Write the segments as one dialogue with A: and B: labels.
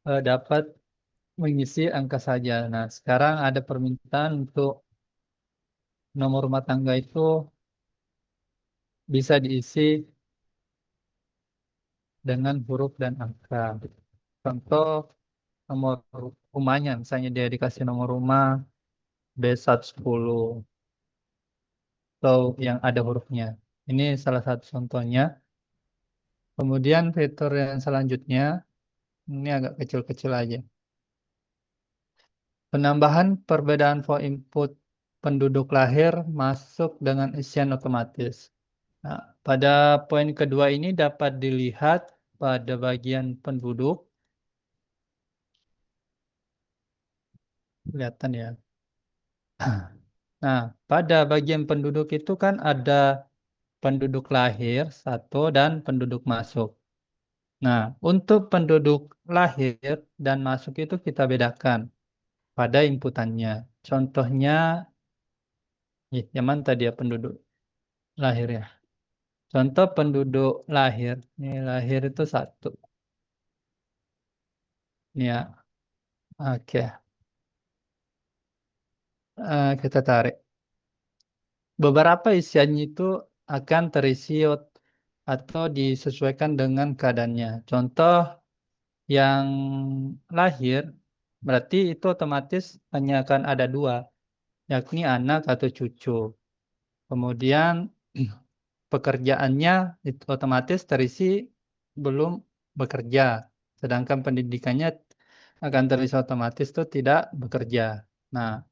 A: dapat mengisi angka saja. Nah, sekarang ada permintaan untuk nomor rumah tangga itu bisa diisi dengan huruf dan angka. Contoh nomor rumahnya, misalnya dia dikasih nomor rumah B110 atau yang ada hurufnya. Ini salah satu contohnya. Kemudian fitur yang selanjutnya, ini agak kecil-kecil aja. Penambahan perbedaan for input penduduk lahir masuk dengan isian otomatis. Nah, pada poin kedua ini dapat dilihat pada bagian penduduk. Kelihatan ya. Nah, pada bagian penduduk itu kan ada penduduk lahir satu dan penduduk masuk. Nah, untuk penduduk lahir dan masuk itu kita bedakan pada inputannya. Contohnya, yang mana tadi ya penduduk lahir ya? Contoh penduduk lahir. Ini lahir itu satu. Ini ya, oke. Kita tarik. Beberapa isiannya itu akan terisi atau disesuaikan dengan keadaannya. Contoh yang lahir, berarti itu otomatis hanya akan ada dua, yakni anak atau cucu. Kemudian pekerjaannya itu otomatis terisi belum bekerja, sedangkan pendidikannya akan terisi otomatis itu tidak bekerja. Nah,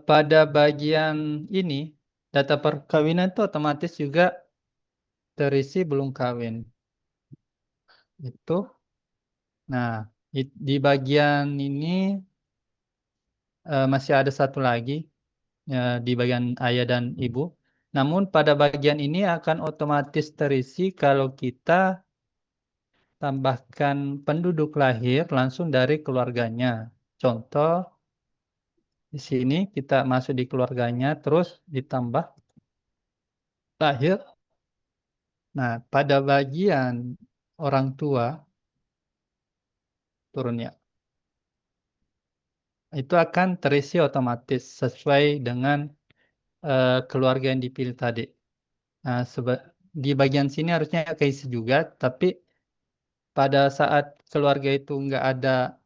A: pada bagian ini data perkawinan itu otomatis juga terisi belum kawin. Itu. Nah, di bagian ini masih ada satu lagi di bagian ayah dan ibu. Namun pada bagian ini akan otomatis terisi kalau kita tambahkan penduduk lahir langsung dari keluarganya. Contoh di sini kita masuk di keluarganya terus ditambah lahir. Nah, pada bagian orang tua turunnya itu akan terisi otomatis sesuai dengan keluarga yang dipilih tadi. Nah, di bagian sini harusnya keisi juga, tapi pada saat keluarga itu nggak ada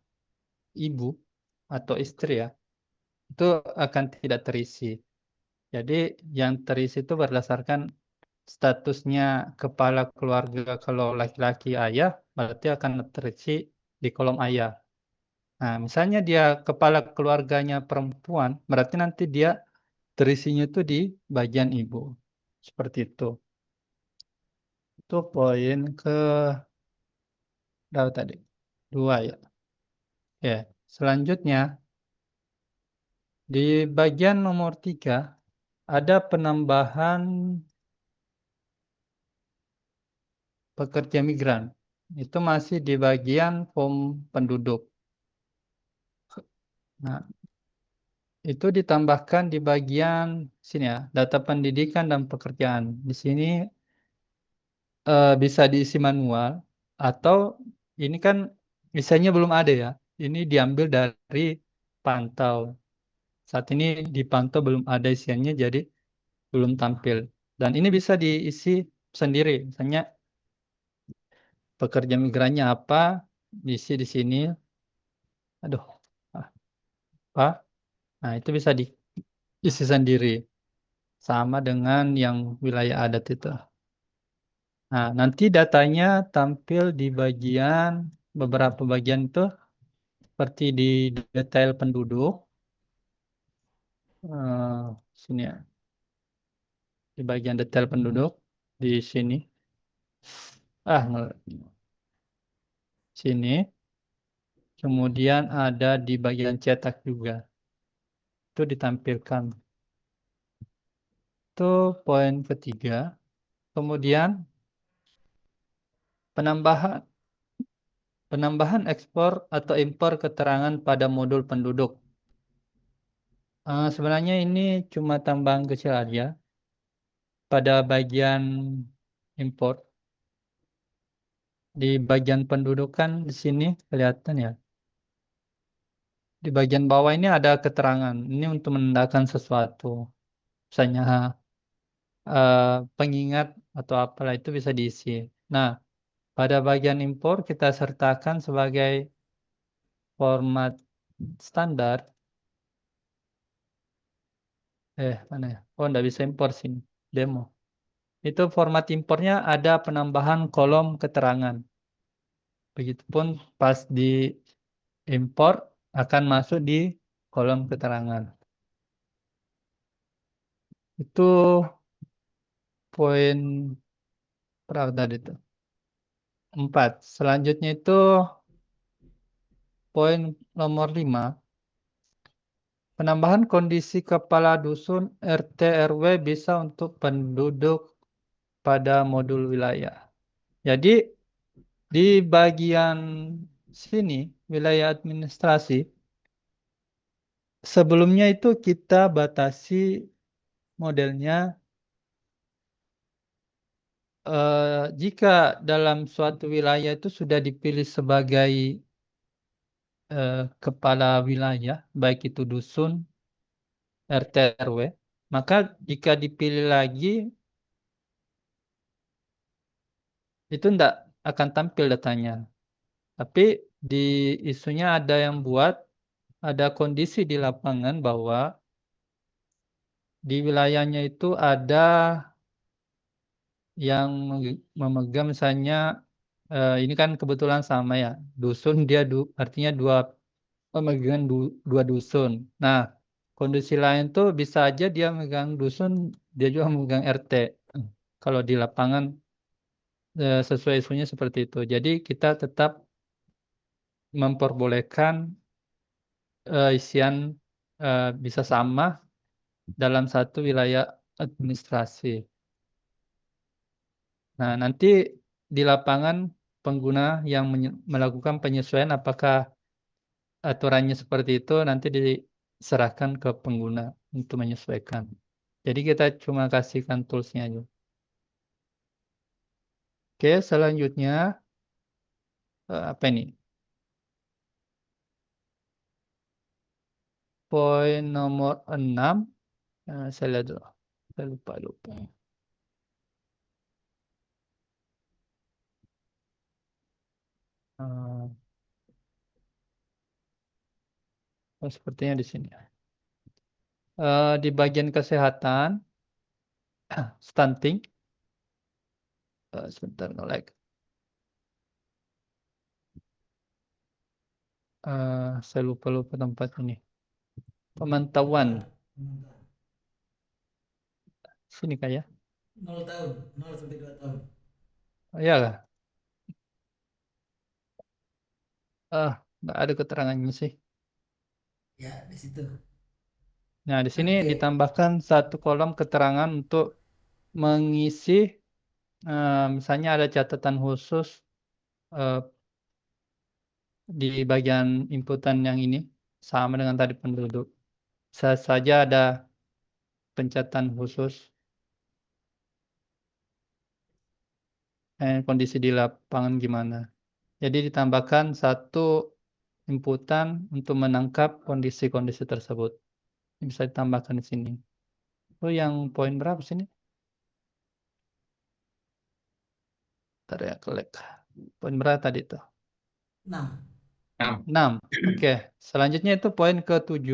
A: ibu atau istri ya, itu akan tidak terisi. Jadi yang terisi itu berdasarkan statusnya kepala keluarga. Kalau laki-laki ayah, berarti akan terisi di kolom ayah. Nah, misalnya dia kepala keluarganya perempuan, berarti nanti dia terisinya itu di bagian ibu. Seperti itu. Itu poin ke berapa tadi? Dua ya. Ya, selanjutnya di bagian nomor 3 ada penambahan pekerja migran. Itu masih di bagian form penduduk. Nah, itu ditambahkan di bagian sini ya, data pendidikan dan pekerjaan. Di sini bisa diisi manual atau ini kan misalnya belum ada ya. Ini diambil dari pantau. Saat ini di pantau belum ada isiannya jadi belum tampil. Dan ini bisa diisi sendiri. Misalnya pekerja migrannya apa, diisi di sini. Aduh, apa? Nah, itu bisa diisi sendiri. Sama dengan yang wilayah adat itu. Nah, nanti datanya tampil di bagian, beberapa bagian itu, seperti di detail penduduk. Sini ya, di bagian detail penduduk, di sini. Sini. Kemudian ada di bagian cetak juga. Itu ditampilkan. Itu poin ketiga. Kemudian penambahan penambahan ekspor atau impor keterangan pada modul penduduk. Sebenarnya ini cuma tambahan kecil aja pada bagian import. Di bagian pendudukan di sini kelihatan ya. Di bagian bawah ini ada keterangan. Ini untuk menandakan sesuatu. Misalnya eh, pengingat atau apalah itu bisa diisi. Nah, pada bagian impor kita sertakan sebagai format standar. Mana ya? Oh, nggak bisa impor sini. Demo. Itu format impornya ada penambahan kolom keterangan. Begitupun pas di impor akan masuk di kolom keterangan. Itu poin berapa tadi itu? 4. Selanjutnya itu poin nomor 5. Penambahan kondisi kepala dusun RT RW bisa untuk penduduk pada modul wilayah. Jadi di bagian sini wilayah administrasi sebelumnya itu kita batasi modelnya jika dalam suatu wilayah itu sudah dipilih sebagai kepala wilayah, baik itu dusun, RT, RW, maka jika dipilih lagi, itu tidak akan tampil datanya. Tapi di isunya ada yang buat, ada kondisi di lapangan bahwa di wilayahnya itu ada yang memegang misalnya, ini kan kebetulan sama ya, dusun dia artinya memegang dua dusun. Nah, kondisi lain tuh bisa aja dia megang dusun, dia juga megang RT. Kalau di lapangan sesuai isunya seperti itu. Jadi kita tetap memperbolehkan isian bisa sama dalam satu wilayah administrasi. Nah, nanti di lapangan pengguna yang melakukan penyesuaian apakah aturannya seperti itu nanti diserahkan ke pengguna untuk menyesuaikan. Jadi kita cuma kasihkan toolsnya aja. Oke, selanjutnya apa ini? Poin nomor 6. Saya lihat dulu. Saya lupa. Eh, sepertinya di sini. Di bagian kesehatan, stunting. Sebentar nge-lag. Saya lupa tempat ini. Pemantauan. Sini kayak.
B: 0 tahun, 0 sampai 2 tahun.
A: Oh, iyalah. Nggak ada keterangannya sih.
B: Ya, di situ.
A: Nah, di sini
B: Oke.
A: ditambahkan satu kolom keterangan untuk mengisi, misalnya ada catatan khusus eh, di bagian inputan yang ini, sama dengan tadi penduduk. Bisa saja ada pencatatan khusus kondisi di lapangan gimana. Jadi ditambahkan satu inputan untuk menangkap kondisi-kondisi tersebut. Ini bisa ditambahkan di sini. Oh, yang poin berapa sini? Ntar ya, kelek. Poin berapa tadi tuh?
B: 6.
A: 6. Oke. Selanjutnya itu poin ke-7.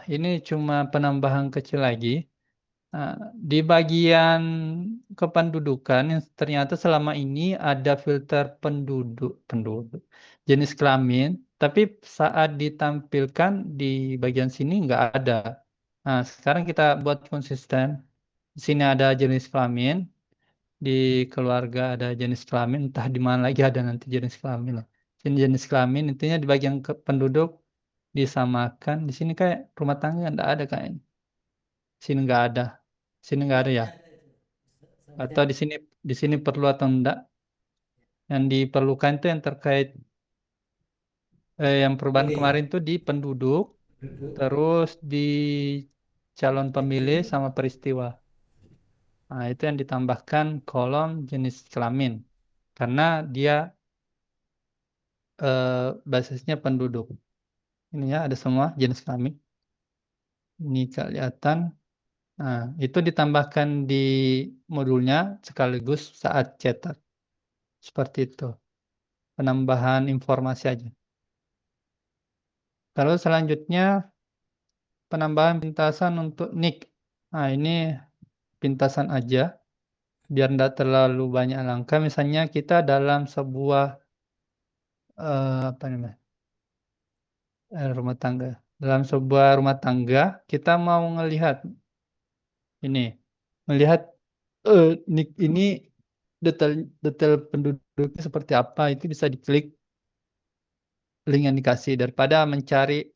A: Ini cuma penambahan kecil lagi. Nah, di bagian kependudukan yang ternyata selama ini ada filter penduduk jenis kelamin, tapi saat ditampilkan di bagian sini nggak ada. Nah, sekarang kita buat konsisten. Di sini ada jenis kelamin, di keluarga ada jenis kelamin, entah di mana lagi ada nanti jenis kelamin lah. Sini jenis kelamin, intinya di bagian penduduk disamakan. Di sini kayak rumah tangga nggak ada kayaknya. Sini nggak ada. Sini nggak ada ya.
B: Seharusnya ada itu. Seharusnya
A: Atau
B: ada.
A: di sini perlu atau enggak? Yang diperlukan itu yang terkait yang perubahan
B: Pilih
A: kemarin itu di penduduk,
B: duduk
A: terus di calon pemilih
B: kecil.
A: sama peristiwa. Nah, itu yang ditambahkan kolom jenis kelamin. Karena dia basisnya penduduk. Ini ya ada semua jenis kelamin. Ini kelihatan. Nah, itu ditambahkan di modulnya sekaligus saat cetak. Seperti itu. Penambahan informasi aja. Lalu selanjutnya penambahan pintasan untuk nick. Nah, ini pintasan aja. Biar tidak terlalu banyak langkah. Misalnya kita dalam sebuah apa namanya? Rumah tangga. Dalam sebuah rumah tangga, kita mau melihat ini, melihat nick ini detail detail penduduknya seperti apa itu bisa diklik link yang dikasih daripada mencari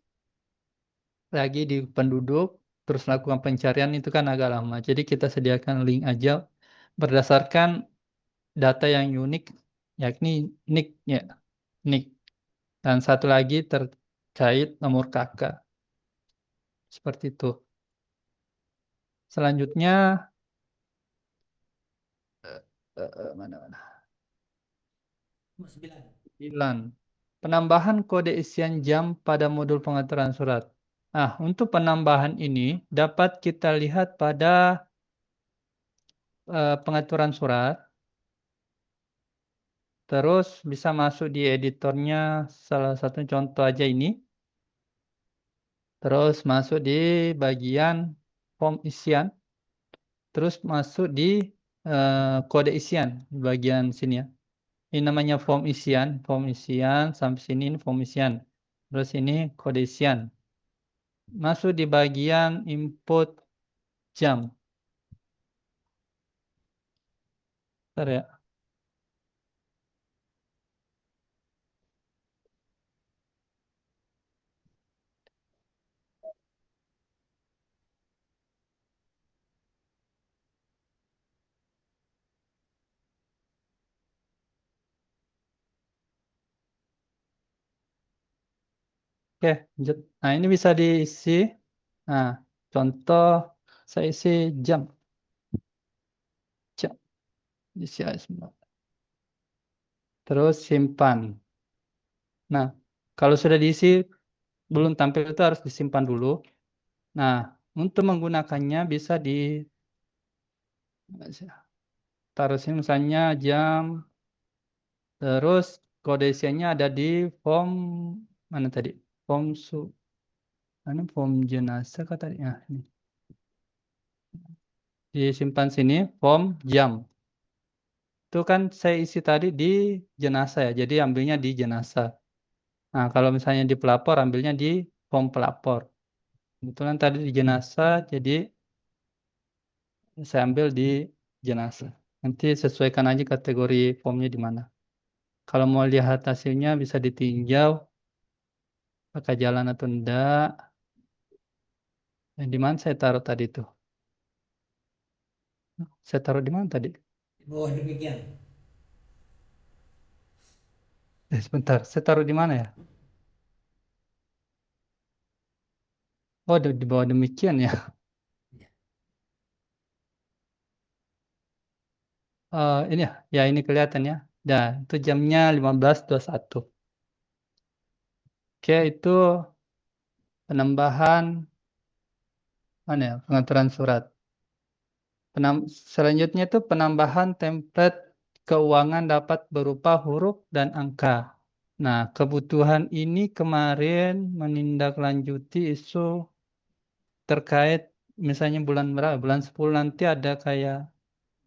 A: lagi di penduduk terus lakukan pencarian itu kan agak lama. Jadi kita sediakan link aja berdasarkan data yang unik yakni nicknya, nick dan satu lagi terkait nomor kakak seperti itu. Selanjutnya mana?
B: Nomor 9.
A: 9. Penambahan kode isian jam pada modul pengaturan surat. Nah, untuk penambahan ini dapat kita lihat pada pengaturan surat. Terus bisa masuk di editornya, salah satu contoh aja ini. Terus masuk di bagian form isian. Terus masuk di kode isian, di bagian sini ya. Ini namanya form isian, sampai sini ini form isian. Terus ini kode isian. Masuk di bagian input jam. Bentar ya. Oke, lanjut. Nah, ini bisa diisi. Nah, contoh saya isi jam. Jam. Isi aja semua. Terus simpan. Nah, kalau sudah diisi, belum tampil itu harus disimpan dulu. Nah, untuk menggunakannya bisa di taruh sini misalnya jam. Terus kode isiannya ada di form mana tadi? Form mana form jenazah kata tadi? Nah, ini. Disimpan sini form jam. Itu kan saya isi tadi di jenazah ya. Jadi ambilnya di jenazah. Nah, kalau misalnya di pelapor ambilnya di form pelapor. Kebetulan tadi di jenazah, jadi saya ambil di jenazah. Nanti sesuaikan aja kategori formnya di mana. Kalau mau lihat hasilnya bisa ditinjau pakai jalan atau enggak. Di mana saya taruh tadi tuh? Saya taruh di mana tadi?
B: Di bawah demikian.
A: Sebentar, saya taruh di mana ya? Oh, di bawah demikian ya.
B: Ya.
A: Ini ya, ya ini kelihatan ya. Nah, itu jamnya 15.21. Oke, itu penambahan mana ya? Pengaturan surat. Selanjutnya itu penambahan template keuangan dapat berupa huruf dan angka. Nah, kebutuhan ini kemarin menindaklanjuti isu terkait misalnya bulan berapa? Bulan 10 nanti ada kayak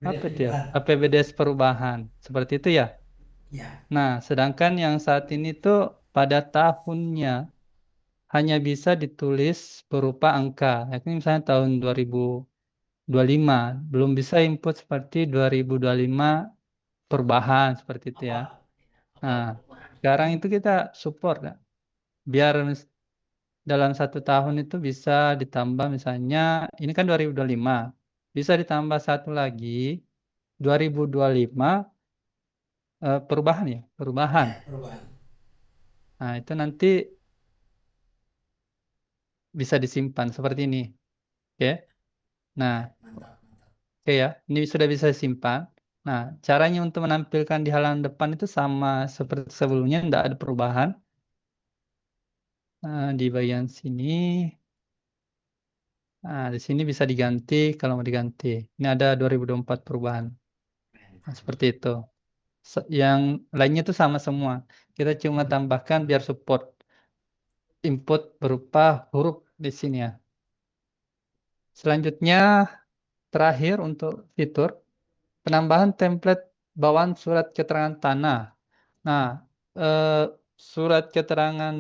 B: Beda
A: apa itu ya?
B: perubahan.
A: APBDes perubahan. Seperti itu ya.
B: Ya.
A: Nah, sedangkan yang saat ini tuh pada tahunnya hanya bisa ditulis berupa angka. Yakni misalnya tahun 2025. Belum bisa input seperti 2025 perubahan seperti itu ya.
B: Apa? Apa
A: Nah,
B: perubahan?
A: sekarang itu kita support ya. Biar dalam satu tahun itu bisa ditambah misalnya, ini kan 2025. Bisa ditambah satu lagi, 2025 perubahan ya, perubahan.
B: Ya, perubahan.
A: Nah, itu nanti bisa disimpan seperti ini. Oke. Nah,
B: Ya, mantap, mantap.
A: Oke ya, ini sudah bisa simpan. Nah, caranya untuk menampilkan di halaman depan itu sama seperti sebelumnya, tidak ada perubahan. Nah, di bagian sini, nah di sini bisa diganti kalau mau diganti. Ini ada 2024 perubahan. Nah, seperti itu. Yang lainnya itu sama semua. Kita cuma tambahkan biar support input berupa huruf di sini ya. Selanjutnya, terakhir untuk fitur penambahan template bawaan surat keterangan tanah. Nah, eh, surat keterangan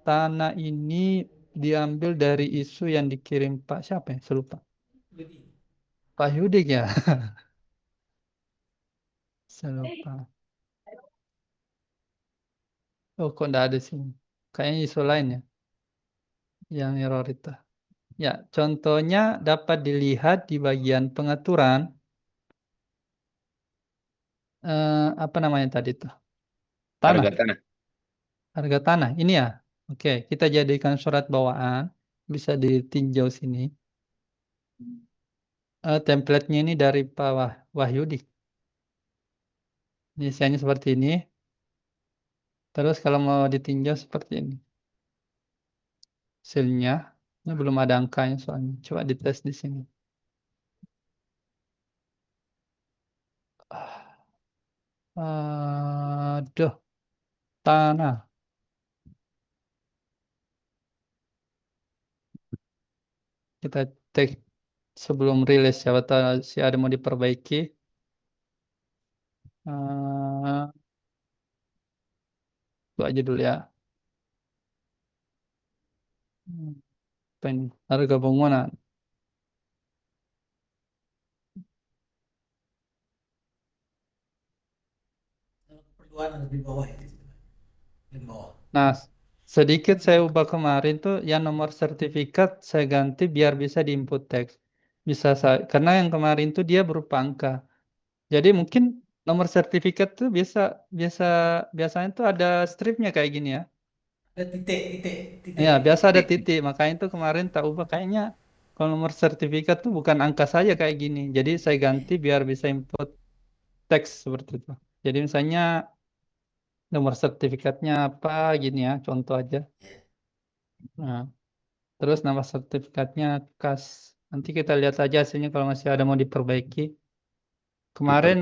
A: tanah ini diambil dari isu yang dikirim Pak siapa ya? Saya lupa.
B: Jadi,
A: Pak Yudik ya? Saya lupa. Oh, kok nggak ada sini? Kayaknya isu lain ya, yang error itu. Ya, contohnya dapat dilihat di bagian pengaturan, apa namanya tadi tuh? Tanah,
C: Harga tanah.
A: harga tanah. Ini ya. Oke, kita jadikan surat bawaan. Bisa ditinjau sini. Template-nya ini dari Pak Wahyudi. Desainnya seperti ini. Terus kalau mau ditinjau seperti ini. Hasilnya, ini belum ada angkanya soalnya. Coba dites di sini. Aduh, tanah. Kita cek sebelum rilis. Siapa tahu si ada mau diperbaiki. Eh, itu aja dulu ya. Hmm, Apa ini? Harga bangunan.
B: kalau keperluan harus di bawah itu. Di bawah.
A: Nah, sedikit saya ubah kemarin tuh yang nomor sertifikat saya ganti biar bisa di input teks. Bisa saya, karena yang kemarin tuh dia berupa angka. Jadi mungkin nomor sertifikat tuh biasa biasa biasanya tuh ada stripnya kayak gini ya.
B: Ada titik, titik,
A: Ya,
B: titik.
A: biasa ada titik. Makanya tuh kemarin tak ubah kayaknya kalau nomor sertifikat tuh bukan angka saja kayak gini. Jadi saya ganti biar bisa input teks seperti itu. Jadi misalnya nomor sertifikatnya apa gini ya, contoh aja. Nah, terus nama sertifikatnya KAS. Nanti kita lihat aja hasilnya kalau masih ada mau diperbaiki. Kemarin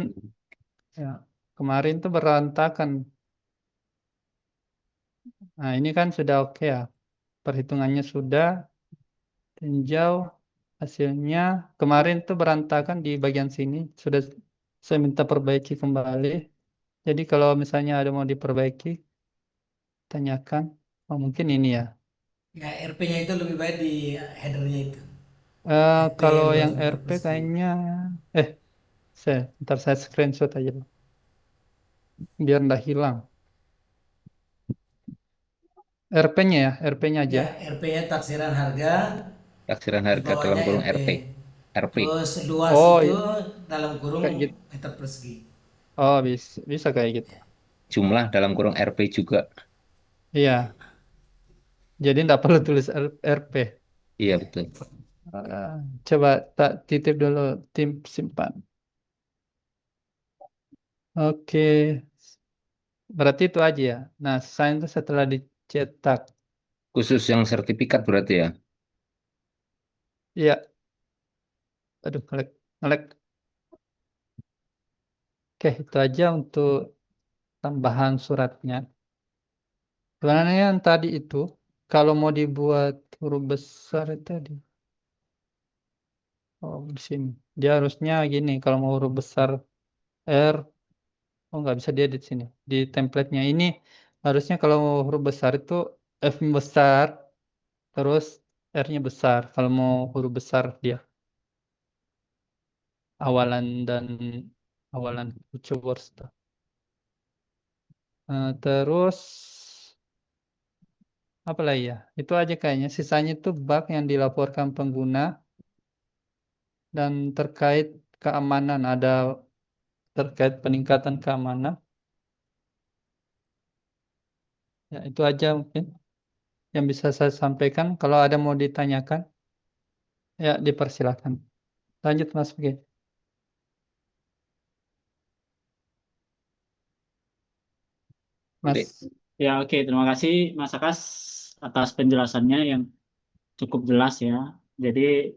A: ya, kemarin tuh berantakan. Nah, ini kan sudah oke ya. Perhitungannya sudah tinjau hasilnya. Kemarin tuh berantakan di bagian sini. Sudah saya minta perbaiki kembali. Jadi kalau misalnya ada mau diperbaiki, tanyakan. Oh, mungkin ini ya.
B: Ya, RP-nya itu lebih baik di headernya itu. RP
A: Kalau yang
B: water
A: RP
B: persegi.
A: kayaknya, eh, ntar saya screenshot aja, biar nggak hilang. RP-nya ya, RP-nya aja.
B: Ya, RP-nya taksiran harga,
C: Taksiran
B: di
C: harga dalam
B: bawahnya
C: kurung
B: RP.
C: RP. RP.
B: Terus luas
A: Oh,
B: itu dalam kurung
A: kayak gitu.
B: meter persegi.
A: Oh, bisa, bisa kayak gitu.
C: Jumlah dalam kurung RP juga.
A: Iya, jadi nggak perlu tulis RP.
C: Iya betul.
A: Eh, Coba tak titip dulu tim simpan. Oke, berarti itu aja ya. Nah, sign itu setelah dicetak.
C: Khusus yang sertifikat berarti ya.
A: Iya, aduh, ngelek, ngelek. Oke, itu aja untuk tambahan suratnya. Sebenarnya yang tadi itu, kalau mau dibuat huruf besar itu tadi, oh di sini, dia harusnya gini. Kalau mau huruf besar R, oh nggak bisa dia di sini. Di template-nya ini harusnya kalau mau huruf besar itu F besar, terus R-nya besar. Kalau mau huruf besar dia awalan dan awalan keywords tuh. Terus apa lagi ya? Itu aja kayaknya. Sisanya itu bug yang dilaporkan pengguna dan terkait keamanan ada terkait peningkatan keamanan. Ya, itu aja mungkin yang bisa saya sampaikan. Kalau ada mau ditanyakan, ya dipersilakan. Lanjut Mas Oke. Mas.
C: Dek.
D: Ya, oke. Terima kasih Mas Akas atas penjelasannya yang cukup jelas ya. Jadi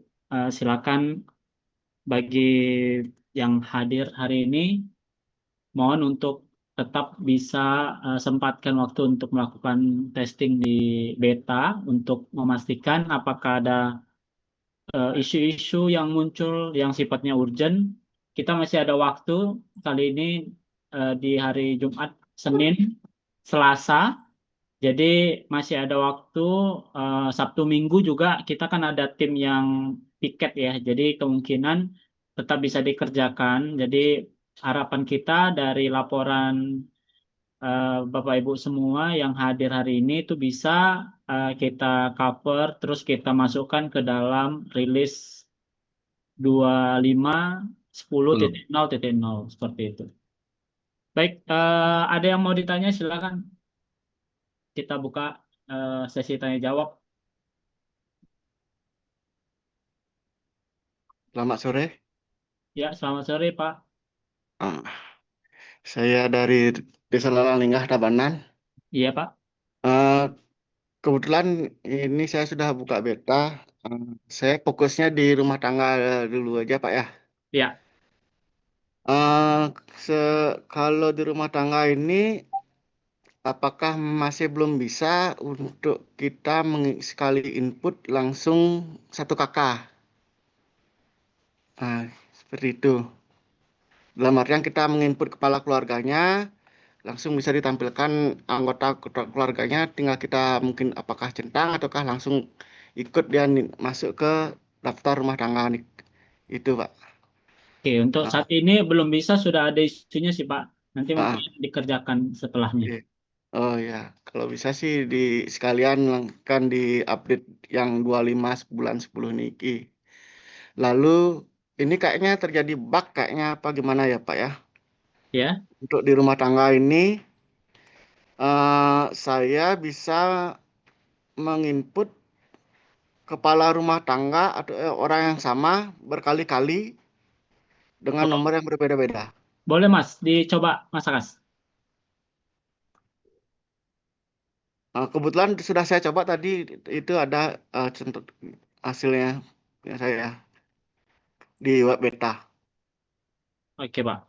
D: silakan bagi yang hadir hari ini, mohon untuk tetap bisa sempatkan waktu untuk melakukan testing di beta untuk memastikan apakah ada isu-isu yang muncul yang sifatnya urgent. Kita masih ada waktu kali ini di hari Jumat, Senin, Selasa. Jadi masih ada waktu Sabtu Minggu juga kita kan ada tim yang piket ya. Jadi kemungkinan tetap bisa dikerjakan. Jadi harapan kita dari laporan Bapak Ibu semua yang hadir hari ini itu bisa kita cover terus kita masukkan ke dalam rilis 25.10.0.0 seperti itu. Baik, ada yang mau ditanya silakan. Kita buka sesi tanya jawab.
E: Selamat sore.
D: Ya, selamat sore Pak.
E: Ah, saya dari Desa Lalanglingah, Tabanan.
D: Iya Pak.
E: Ah, kebetulan ini saya sudah buka beta. Ah, saya fokusnya di rumah tangga dulu aja, Pak ya.
D: Ya,
E: Ah, kalau di rumah tangga ini, apakah masih belum bisa untuk kita sekali input langsung satu kakak? Ah, seperti itu. Dalam artian kita menginput kepala keluarganya, langsung bisa ditampilkan anggota keluarganya, tinggal kita mungkin apakah centang ataukah langsung ikut dia masuk ke daftar rumah tangga nih. Itu Pak.
D: oke. Untuk
E: Ah,
D: saat ini belum bisa, sudah ada isunya sih Pak. Nanti mungkin
E: ah,
D: dikerjakan setelahnya.
E: oke. Oh ya, kalau bisa sih di sekalian kan di update yang 25 sebulan 10 niki. Lalu ini kayaknya terjadi bug kayaknya apa gimana ya Pak ya?
D: Ya,
E: Untuk di rumah tangga ini saya bisa menginput kepala rumah tangga atau orang yang sama berkali-kali dengan
D: oh,
E: nomor yang berbeda-beda.
D: boleh Mas, dicoba Mas Akas.
E: Kebetulan sudah saya coba tadi itu ada contoh hasilnya yang saya di web beta.
D: Oke Pak.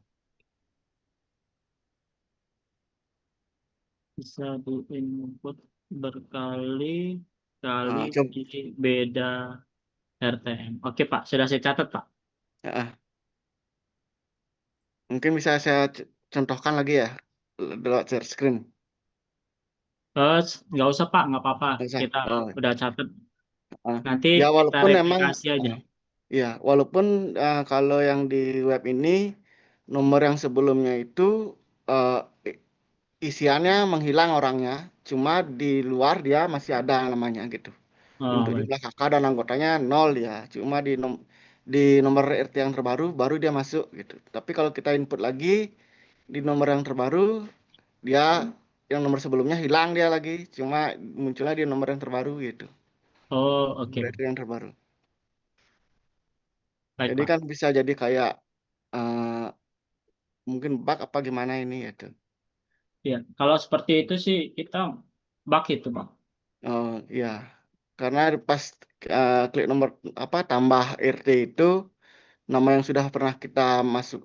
D: Bisa diinput berkali-kali
E: Coba,
D: di beda RTM. Oke Pak, sudah saya catat Pak.
E: mungkin bisa saya contohkan lagi ya lewat share screen.
D: Nggak usah Pak, nggak apa-apa.
E: Bisa.
D: Kita
E: Oh,
D: udah catat.
E: ah.
D: Nanti
E: Ya
D: kita
E: walaupun emang
D: replikasi aja.
E: ya walaupun kalau yang di web ini nomor yang sebelumnya itu eh, isiannya menghilang orangnya, cuma di luar dia masih ada namanya gitu.
D: Oh,
E: Untuk
D: baik.
E: jumlah kakak dan anggotanya nol ya, cuma di nomor RT yang terbaru baru dia masuk gitu. Tapi kalau kita input lagi di nomor yang terbaru, dia yang nomor sebelumnya hilang dia lagi, cuma munculnya di nomor yang terbaru gitu.
D: Oh,
E: Nomor
D: oke.
E: RT yang terbaru.
D: Baik
E: Jadi
D: Pak.
E: kan bisa jadi kayak mungkin bug apa gimana ini gitu.
D: Ya, kalau seperti itu sih kita bug itu Pak.
E: Oh iya, karena pas klik nomor apa tambah RT itu nama yang sudah pernah kita masuk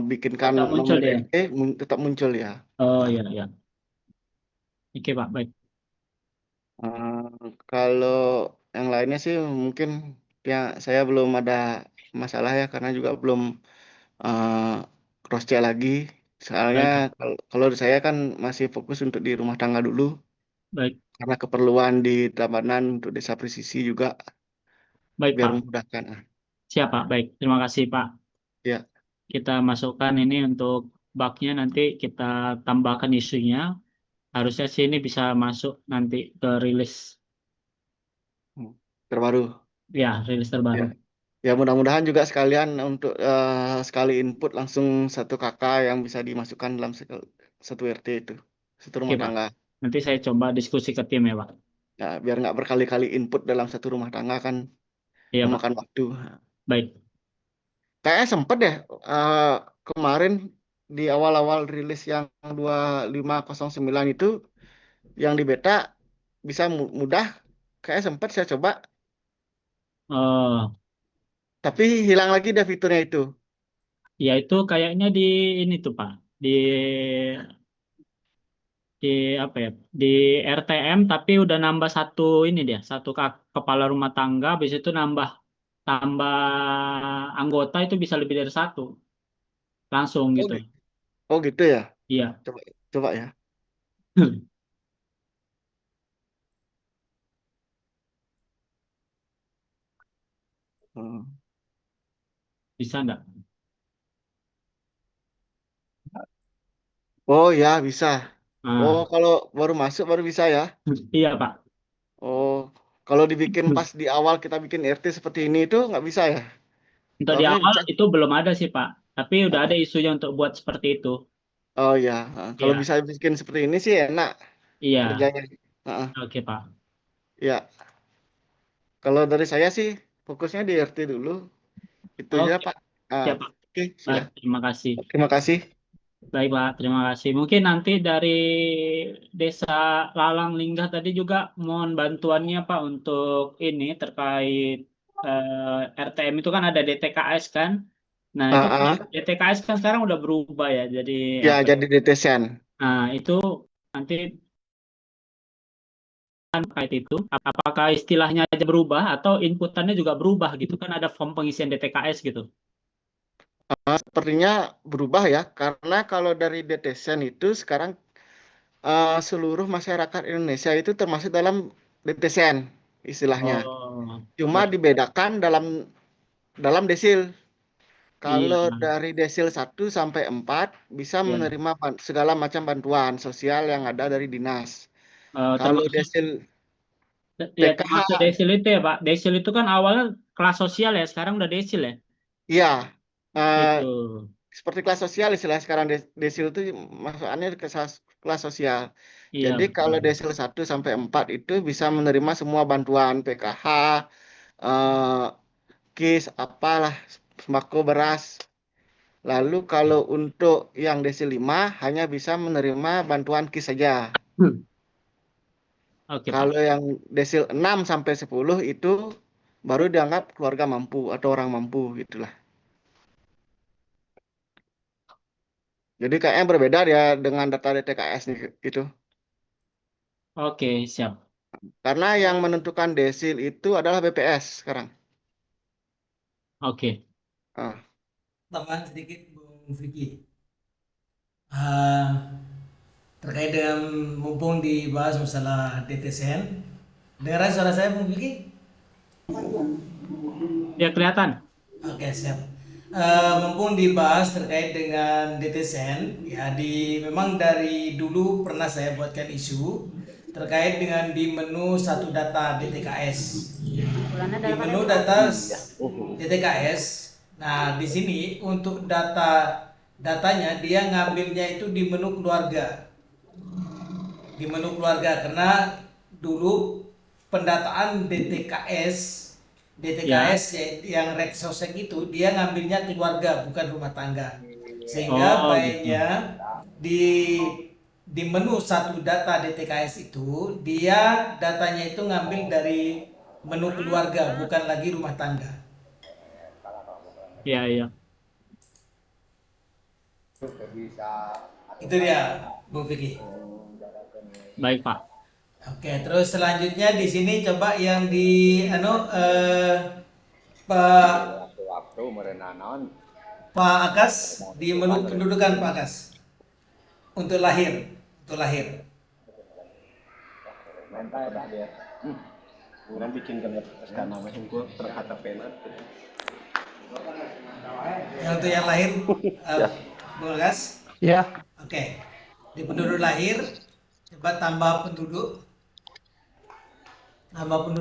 E: bikinkan
D: Tetap muncul
E: nomor
D: dia.
E: RT tetap muncul ya.
D: Oh,
E: Ah,
D: iya, iya. Oke Pak, baik.
E: kalau yang lainnya sih mungkin ya saya belum ada masalah ya karena juga belum uh, cross check lagi. Soalnya
D: Baik Pak.
E: kalau saya kan masih fokus untuk di rumah tangga dulu
D: Baik,
E: karena keperluan di Tabanan untuk desa presisi juga
D: baik
E: biar
D: Pak.
E: memudahkan.
D: Siap Pak, baik. Terima kasih Pak.
E: Ya,
D: Kita masukkan ini untuk bugnya nanti kita tambahkan isunya. Harusnya sih ini bisa masuk nanti ke rilis.
E: terbaru.
D: Ya, rilis terbaru.
E: Ya. Ya mudah-mudahan juga sekalian untuk sekali input langsung satu kakak yang bisa dimasukkan dalam satu RT itu, satu
D: Oke
E: rumah
D: Pak.
E: tangga.
D: Nanti saya coba diskusi ke tim ya Pak.
E: Ya, biar nggak berkali-kali input dalam satu rumah tangga kan
D: Iya Pak.
E: memakan waktu.
D: Baik.
E: Kayaknya sempet deh kemarin di awal-awal rilis yang 2509 itu yang di beta bisa mudah. Kayak sempat saya coba,
D: Oh,
E: tapi hilang lagi deh fiturnya itu.
D: ya itu kayaknya di ini tuh Pak, di apa ya, di RTM tapi udah nambah satu ini dia, satu kepala rumah tangga, habis itu nambah tambah anggota itu bisa lebih dari satu langsung
E: Oh,
D: gitu.
E: oh gitu ya.
D: Iya.
E: Coba coba ya. Hmm.
D: Bisa nggak?
E: Oh ya bisa. Oh
D: Ah,
E: kalau baru masuk baru bisa ya.
D: iya Pak.
E: Oh kalau dibikin pas di awal kita bikin RT seperti ini itu nggak bisa ya?
D: Untuk
E: Kalau
D: di
E: harusnya
D: awal
E: bisa.
D: itu belum ada sih Pak, tapi udah ada
E: Ah,
D: isunya untuk buat seperti itu.
E: oh ya, kalau
D: Iya,
E: bisa bikin seperti ini sih enak
D: iya,
E: kerjanya. Ah,
D: oke Pak.
E: ya, kalau dari saya sih fokusnya di RT dulu. Itu aja
D: Oke,
E: Pak. Ah,
D: siap Pak.
E: oke,
D: Baik,
E: silah.
D: terima kasih.
E: Terima kasih.
D: Baik Pak, terima kasih. Mungkin nanti dari Desa Lalang Linggah tadi juga mohon bantuannya Pak untuk ini terkait RTM itu kan ada DTKS kan. Nah itu kan
E: Ah,
D: DTKS kan sekarang udah berubah ya. Jadi
E: ya
D: apa ya?
E: jadi detesan.
D: Nah itu nanti terkait itu, apakah istilahnya aja berubah atau inputannya juga berubah gitu kan ada form pengisian DTKS gitu.
E: Sepertinya berubah ya, karena kalau dari detesan itu sekarang seluruh masyarakat Indonesia itu termasuk dalam detesan istilahnya.
D: Oh,
E: Cuma
D: baik.
E: dibedakan dalam dalam desil.
D: Iya,
E: Kalau dari desil 1 sampai 4 bisa
D: iya.
E: menerima segala macam bantuan sosial yang ada dari dinas. Kalau
D: Termasuk
E: desil
D: ya termasuk
E: PKH,
D: desil itu ya Pak. Desil itu kan awalnya kelas sosial ya, sekarang udah desil ya.
E: ya eh,
D: Itu.
E: seperti kelas sosial istilah sekarang desil itu masuknya ke kelas sosial.
D: Iya
E: Jadi kalau
D: betul.
E: desil 1 sampai 4 itu bisa menerima semua bantuan PKH, eh, KIS, apalah, sembako beras. Lalu kalau untuk yang desil 5 hanya bisa menerima bantuan KIS saja.
D: Oke Pak.
E: Kalau yang desil 6 sampai 10 itu baru dianggap keluarga mampu atau orang mampu gitulah. Jadi kayaknya berbeda ya dengan data DTKS nih gitu.
D: Oke, siap.
E: Karena yang menentukan desil itu adalah BPS sekarang.
D: Oke.
E: Ah,
B: Tambahan sedikit Bung Vicky. Ah, terkait dengan mumpung dibahas masalah DTSN, dengaran suara saya Bung Vicky?
D: Ya kelihatan.
B: Oke, siap. Mumpung dibahas terkait dengan DTSN, ya memang dari dulu pernah saya buatkan isu terkait dengan di menu satu data DTKS. Di menu data DTKS, nah di sini untuk datanya dia ngambilnya itu di menu keluarga. Di menu keluarga karena dulu pendataan
D: Ya.
B: DTKS yang Reksosek itu dia ngambilnya keluarga bukan rumah tangga, sehingga
D: Oh gitu.
B: baiknya di menu satu data DTKS itu dia datanya itu ngambil dari menu keluarga bukan lagi rumah tangga.
D: Iya, iya.
B: Itu dia Bu Vicky.
D: Baik Pak.
B: Oke, terus selanjutnya di sini coba yang di Pak Pak Akas di menu pendudukan Pak Akas untuk lahir, untuk lahir.
F: Orang bikin gambar sekarang namanya gue berkata penat.
B: Yang untuk yang lahir, Bung Akas.
A: Ya,
B: Oke, di penduduk lahir coba tambah penduduk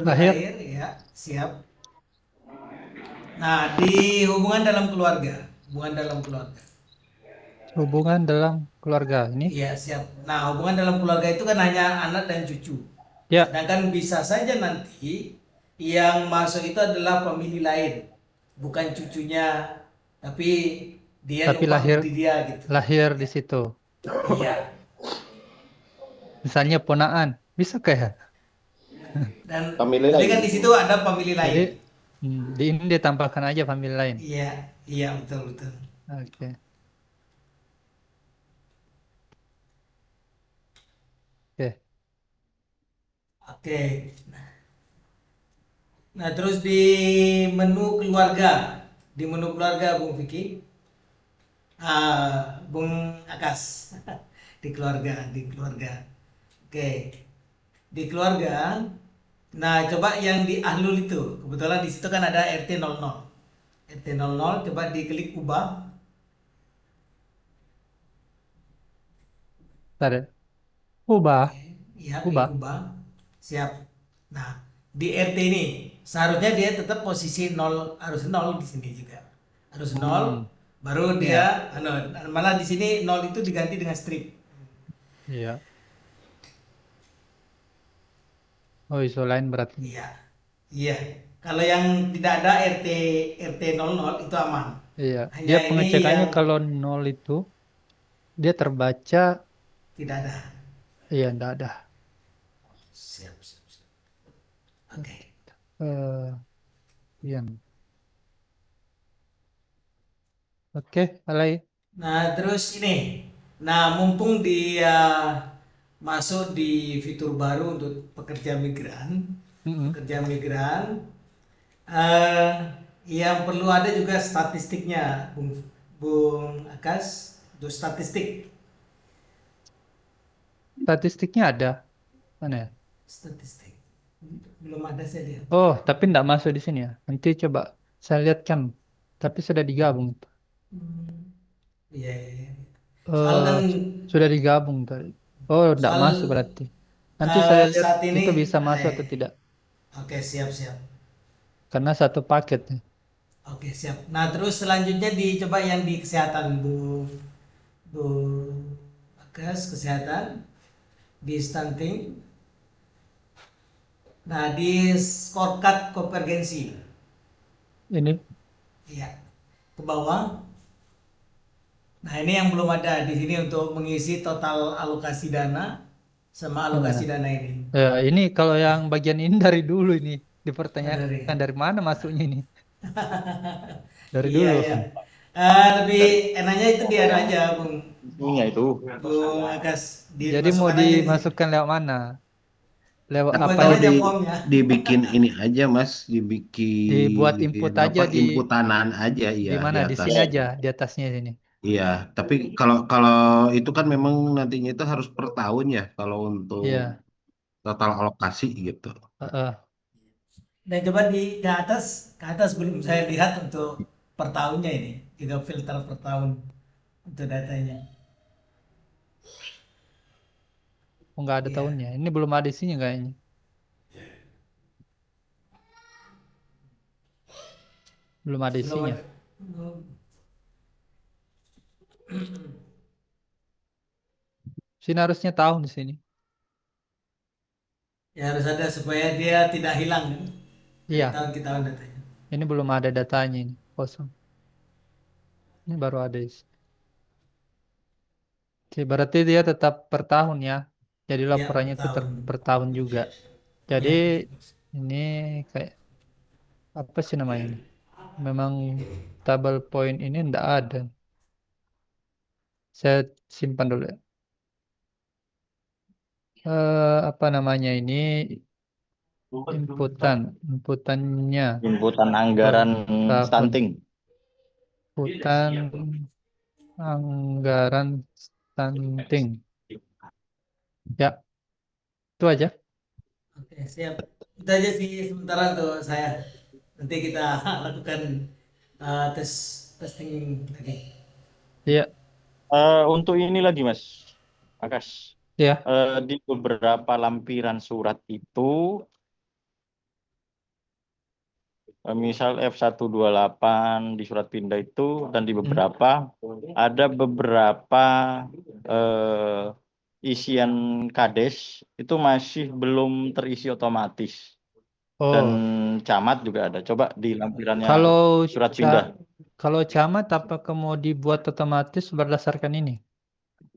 A: lahir.
B: lahir, ya siap. Nah, di hubungan dalam keluarga,
A: Hubungan dalam keluarga ini.
B: iya siap. Nah, hubungan dalam keluarga itu kan hanya anak dan cucu.
A: Ya,
B: Sedangkan bisa saja nanti yang masuk itu adalah famili lain, bukan cucunya, tapi Dia
A: Tapi
B: nyumpah
A: lahir
B: putih dia gitu.
A: lahir di situ.
B: Iya.
A: Misalnya ponaan, bisa kayak.
B: Dan
F: Family
B: tapi
F: lain.
B: kan di situ ada family
A: Jadi
B: lain.
A: di ini dia tambahkan aja family lain.
B: Iya, iya betul betul.
A: Oke. Oke.
B: Oke. Nah, terus di menu keluarga, Bung Vicky, Bung Akas, di keluarga. Oke, di keluarga. Nah, coba yang di Ahlul itu, kebetulan di situ kan ada RT 00. RT 00, coba diklik ubah.
A: Bentar ya. Ubah,
B: Oke, iya klik
A: ubah.
B: ubah. Siap. Nah, di RT ini seharusnya dia tetap posisi 0, harus 0 di sini juga. Harus 0,
A: Hmm,
B: baru dia malah di sini 0 itu diganti dengan strip.
A: iya. Oh, iso lain berarti.
B: Iya. Iya. Kalau yang tidak ada RT 00 itu aman.
A: Iya.
B: Hanya
A: Dia
B: ini
A: pengecekannya
B: yang
A: kalau 0 itu dia terbaca,
B: tidak ada.
A: iya enggak ada.
B: Siap, siap, siap. Oke.
A: Eh, iya. Oke, Alay.
B: Nah, terus ini. Nah, mumpung dia masuk di fitur baru untuk pekerja migran,
A: Mm-mm.
B: eh, yang perlu ada juga statistiknya, Bung Akas, untuk statistik.
A: Statistiknya ada. Mana ya?
B: Statistik. Belum ada saya lihat.
A: Oh, tapi enggak masuk di sini ya. Nanti coba saya lihatkan. Tapi sudah digabung.
B: Iya, iya, iya. Soal
A: Eh,
B: kan,
A: sudah digabung tadi. Oh, enggak
B: soal
A: masuk berarti. Nanti saya lihat
B: saat ini,
A: itu bisa masuk atau tidak.
B: oke, siap, siap.
A: Karena satu paket nih.
B: Oke, siap. Nah, terus selanjutnya dicoba yang di kesehatan, Bu Bagas, kesehatan, di stunting. Nah, di scorecard konvergensi.
A: Ini
B: Iya, ke bawah. Nah, ini yang belum ada di sini untuk mengisi total alokasi dana sama
A: yang mana?
B: alokasi dana ini.
A: Ini kalau yang bagian ini dari dulu ini
B: Oh,
A: dipertanyakan dari mana masuknya ini? Dari
B: Iya,
A: dulu.
B: iya. Lebih enaknya itu di anu aja,
F: Iya itu.
B: Bung Agas.
A: Jadi mau
B: Dimasukkan aja di sini.
A: dimasukkan lewat mana? Lewat apa
B: Pegang
A: ini?
B: aja formnya.
G: Dibikin ini aja Mas,
A: Dibuat
G: dibikin
A: input aja
G: apa inputanan aja
A: di
G: iya di
A: mana? Di
G: atas.
A: sini aja, di atasnya sini.
G: Iya, tapi kalau kalau itu kan memang nantinya itu harus per tahun ya kalau untuk
A: Iya.
G: total alokasi gitu.
A: Heeh.
B: Dan coba ke atas belum saya lihat untuk per tahunnya ini, juga filter per tahun untuk datanya.
A: Oh, nggak ada
B: Iya.
A: tahunnya. Ini belum ada isinya kayaknya. Belum ada
B: Belum
A: isinya.
B: ada. Belum.
A: Sini harusnya tahun di sini.
B: Ya harus ada supaya dia tidak hilang kan? Dari
A: Iya.
B: tahun ke tahun datanya.
A: Ini belum ada datanya ini. Kosong. Ini baru ada isi. Oke, berarti dia tetap per tahun ya. Jadi
B: Ya,
A: laporannya
B: per
A: itu
B: tahun.
A: per tahun juga. Jadi
B: Ya.
A: ini kayak apa sih namanya ini? Memang tabel point ini enggak ada. Saya simpan dulu ya. Apa namanya ini? Inputannya
H: Inputan anggaran
A: tahun.
H: stunting.
A: Inputan anggaran stunting. Ya, itu aja.
B: Oke, siap. Itu aja sih sementara untuk saya. Nanti kita lakukan testing lagi.
A: Iya,
H: Untuk ini lagi Mas Akas,
A: ya.
H: di beberapa lampiran surat itu, misal F128 di surat pindah itu, dan di beberapa ada beberapa isian kades itu masih belum terisi otomatis. Dan
A: Oh,
H: camat juga ada. Coba di lampirannya
A: kalau
H: surat pindah.
A: Kalau camat apakah mau dibuat otomatis berdasarkan ini?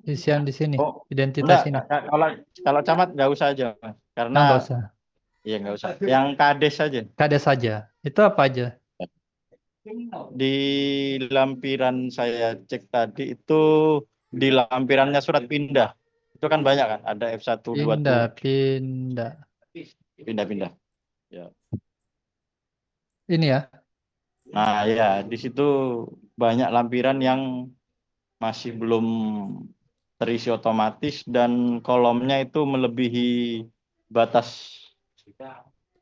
A: Isian di sini,
H: Oh,
A: identitas
H: enggak.
A: ini.
H: Kalau camat nggak usah aja, Mas. Karena
A: Nggak usah.
H: iya nggak usah. Yang kades saja.
A: Kades saja. Itu apa aja?
H: Di lampiran saya cek tadi itu di lampirannya surat pindah. Itu kan banyak kan? Ada F127
A: Pindah.
H: pindah-pindah. Ya.
A: Ini ya.
H: Nah, ya, di situ banyak lampiran yang masih belum terisi otomatis dan kolomnya itu melebihi batas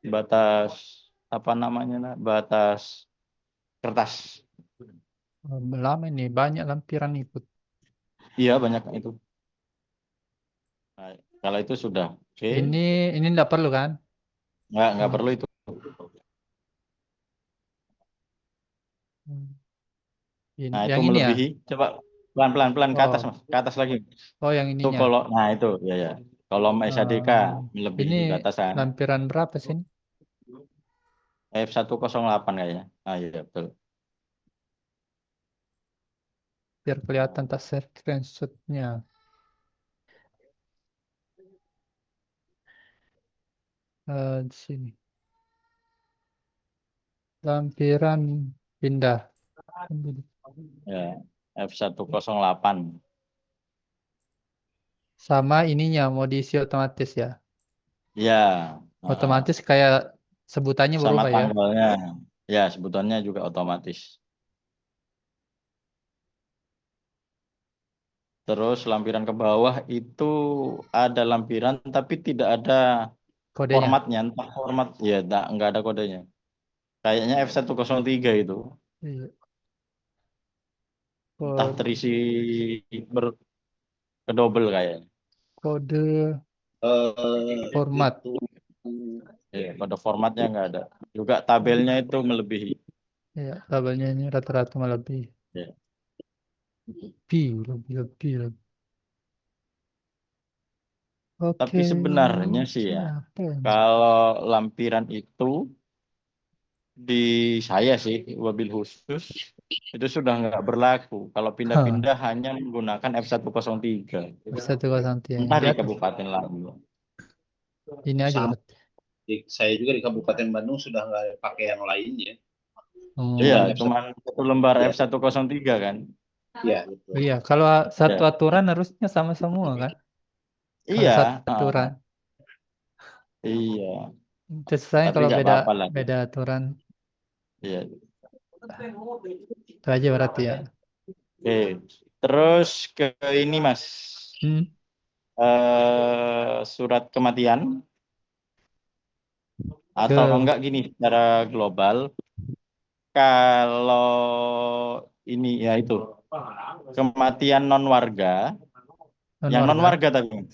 H: batas apa namanya, batas kertas.
A: Lama ini banyak lampiran ikut.
H: Iya, banyak itu. Nah, kalau itu sudah oke.
A: Ini enggak perlu kan?
H: Nggak perlu itu.
A: Ini,
H: Nah, itu
A: yang ini ya.
H: melebihi. Coba pelan-pelan ke atas,
A: Oh.
H: Mas. Ke atas lagi.
A: Oh, yang
H: Itu
A: ininya.
H: kalau nah itu ya. Kolom SADK melebihi
A: Ini
H: batasan.
A: lampiran berapa sih?
H: F108 kayaknya. Ah iya betul.
A: Biar kelihatan tak screenshotnya. Di sini. Lampiran pindah.
H: Ya, F108.
A: Sama ininya mau diisi otomatis ya.
H: Ya.
A: Otomatis kayak sebutannya
H: Sama
A: berubah ya.
H: tanggalnya. Ya, sebutannya juga otomatis. Terus lampiran ke bawah itu ada lampiran tapi tidak ada
A: Kodenya.
H: formatnya. Entah format, ya nggak ada kodenya. Kayaknya F103 itu.
A: Iya.
H: Entah terisi kedobel kayaknya.
A: Kode format.
H: Ya, kode formatnya nggak ada. Juga tabelnya itu melebihi.
A: Ya, tabelnya ini rata-rata lebih.
H: Ya.
A: Lebih. Oke.
H: Tapi sebenarnya sih ya, kalau lampiran itu di saya sih wabil khusus itu sudah nggak berlaku. Kalau pindah-pindah hanya menggunakan F103.
A: F103.
H: Entah di kabupaten lain.
A: Ini aja.
G: Saya juga di Kabupaten Bandung sudah nggak pakai yang lainnya.
H: Iya, cuma satu lembar F103 kan.
G: Iya, betul.
A: Iya, kalau satu aturan harusnya sama semua kan?
H: Iya.
A: Satu aturan.
H: Iya.
A: Terus kalau beda aturan.
H: Iya.
A: Itu aja berarti ya.
H: Oke. Terus ke ini Mas. Surat kematian. Atau enggak gini, secara global. Kalau ini ya itu. Kematian non-warga. Yang non-warga tapi.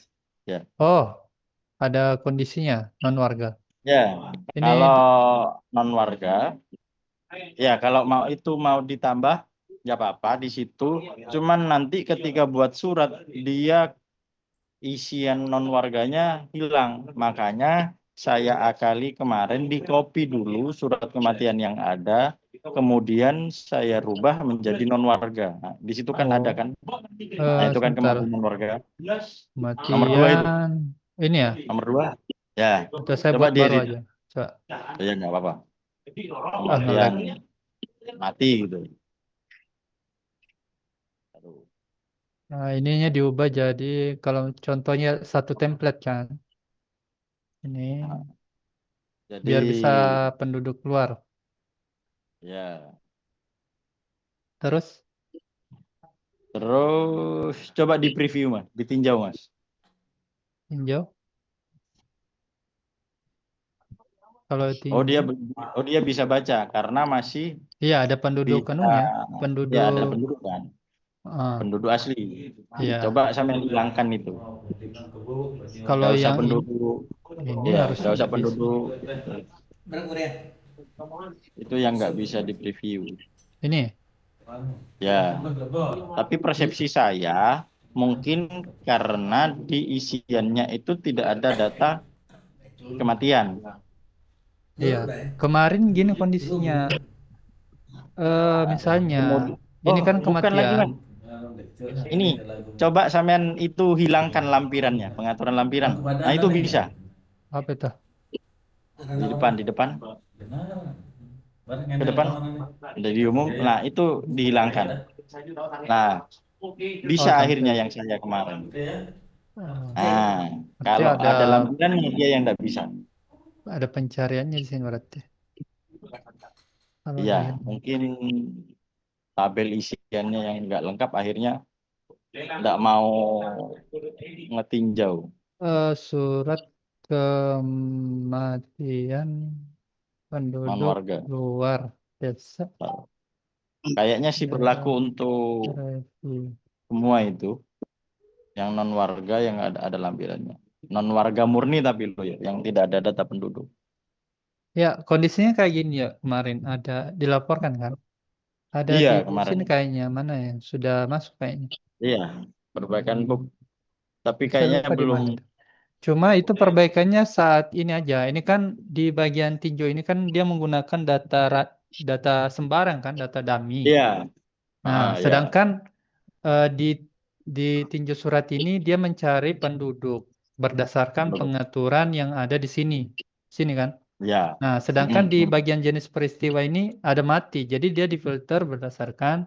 H: Ya.
A: Oh, ada kondisinya non-warga.
H: Ya, kalau non-warga. Ya, kalau mau ditambah ya apa-apa di situ. Cuman nanti ketika buat surat dia isian non-warganya hilang. Makanya saya akali kemarin di copy dulu surat kematian yang ada, kemudian saya rubah menjadi non-warga. Nah, di situ kan ada kan? Nah, itu kan kematian non-warga. Nomor 2 itu.
A: Ini ya?
H: Nomor 2. Ya.
A: Atau saya buat baru aja. Coba.
H: Ya nggak apa-apa. Kematian mati gitu.
A: Nah, ininya diubah jadi kalau contohnya satu template kan. Ini. Jadi, biar bisa penduduk luar.
H: Ya.
A: Terus
H: coba di preview Mas, ditinjau Mas.
A: Tinjau. Kalau tinjau.
H: dia bisa baca karena masih.
A: Iya, ada penduduk kanunya. Penduduk.
H: Ya, ada penduduk kan. Penduduk asli. Iya. Coba sampai hilangkan itu.
A: Kalau yang
H: penduduk
A: ini harus
H: nggak usah penduduk.
B: Berapa
H: Itu yang nggak bisa di preview.
A: Ini.
H: Ya. Tapi persepsi saya mungkin karena di isiannya itu tidak ada data kematian.
A: Iya. Kemarin gini kondisinya. Misalnya,
H: Kemudian,
A: ini kan
H: bukan lagi
A: kematian.
H: Mas. Ini coba sampean itu hilangkan lampirannya, pengaturan lampiran. Nah itu bisa
A: Apa itu?
H: di depan, ke depan, di umum. Nah itu dihilangkan. Nah bisa
A: Oh,
H: akhirnya
A: tampil.
H: yang saya kemarin.
A: Oh,
H: Nah
A: berarti
H: kalau
A: ada
H: ada lampirannya dia yang tidak bisa.
A: pencariannya di sini berarti. Kalau
H: Iya,
A: di
H: mungkin tabel isiannya yang nggak lengkap akhirnya nggak mau ngetinjau.
A: surat kematian penduduk
H: Non-warga.
A: luar desa
H: Kayaknya sih berlaku untuk
A: review.
H: semua itu. Yang non-warga yang ada lampirannya. Non-warga murni tapi loh ya, yang tidak ada data penduduk.
A: Ya, kondisinya kayak gini ya kemarin ada dilaporkan kan? Ada
H: Iya,
A: di
H: kemarin.
A: sini kayaknya mana yang sudah masuk kayaknya.
H: Iya, perbaikan book. Tapi
A: Saya
H: kayaknya
A: lupa di
H: belum.
A: mana itu. Cuma itu perbaikannya saat ini aja. Ini kan di bagian tinjau ini kan dia menggunakan data sembarang kan, data dummy.
H: Iya.
A: Nah,
H: Ya.
A: sedangkan di tinjau surat ini dia mencari penduduk berdasarkan
H: Penduduk.
A: pengaturan yang ada di sini. Sini kan?
H: Ya.
A: Nah, sedangkan di bagian jenis peristiwa ini ada mati. Jadi dia difilter berdasarkan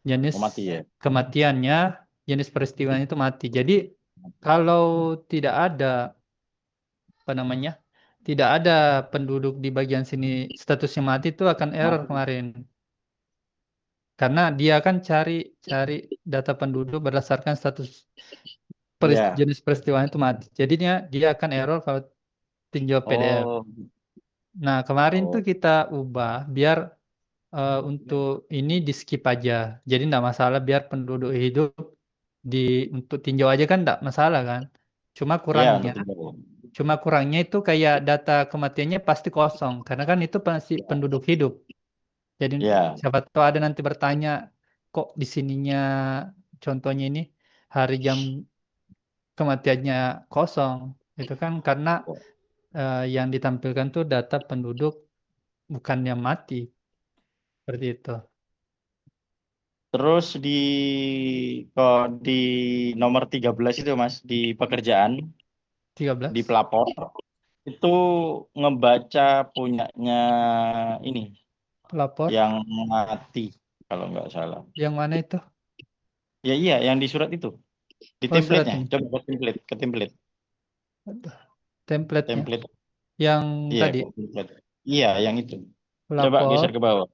A: jenis
H: Mati ya.
A: kematiannya, jenis peristiwanya itu mati. Jadi kalau tidak ada apa namanya? Tidak ada penduduk di bagian sini statusnya mati itu akan error kemarin. Karena dia kan cari data penduduk berdasarkan status
H: Iya.
A: jenis peristiwanya itu mati. Jadinya dia akan error kalau tinjau PDF.
H: Oh.
A: Nah, kemarin tuh kita ubah biar untuk ini di skip aja. Jadi enggak masalah biar penduduk hidup untuk tinjau aja kan enggak masalah kan. Cuma
H: Iya,
A: kurangnya itu kayak data kematiannya pasti kosong karena kan itu pasti penduduk hidup. Jadi
H: Iya.
A: siapa tahu ada nanti bertanya kok di sininya contohnya ini hari jam kematiannya kosong. Itu kan karena yang ditampilkan tuh data penduduk bukan yang mati. Seperti itu.
H: Terus di nomor 13 itu Mas, di pekerjaan,
A: 13.
H: di pelapor, itu ngebaca punyanya ini,
A: Pelapor.
H: yang mati, kalau nggak salah.
A: Yang mana itu?
H: Ya iya, yang di surat itu. Di
A: Oh, surat
H: template-nya.
A: ini.
H: Coba ke template.
A: Template-nya.
H: Template.
A: Yang
H: Iya,
A: tadi.
H: template. Iya, yang itu. Coba
A: Pelapor.
H: geser ke bawah.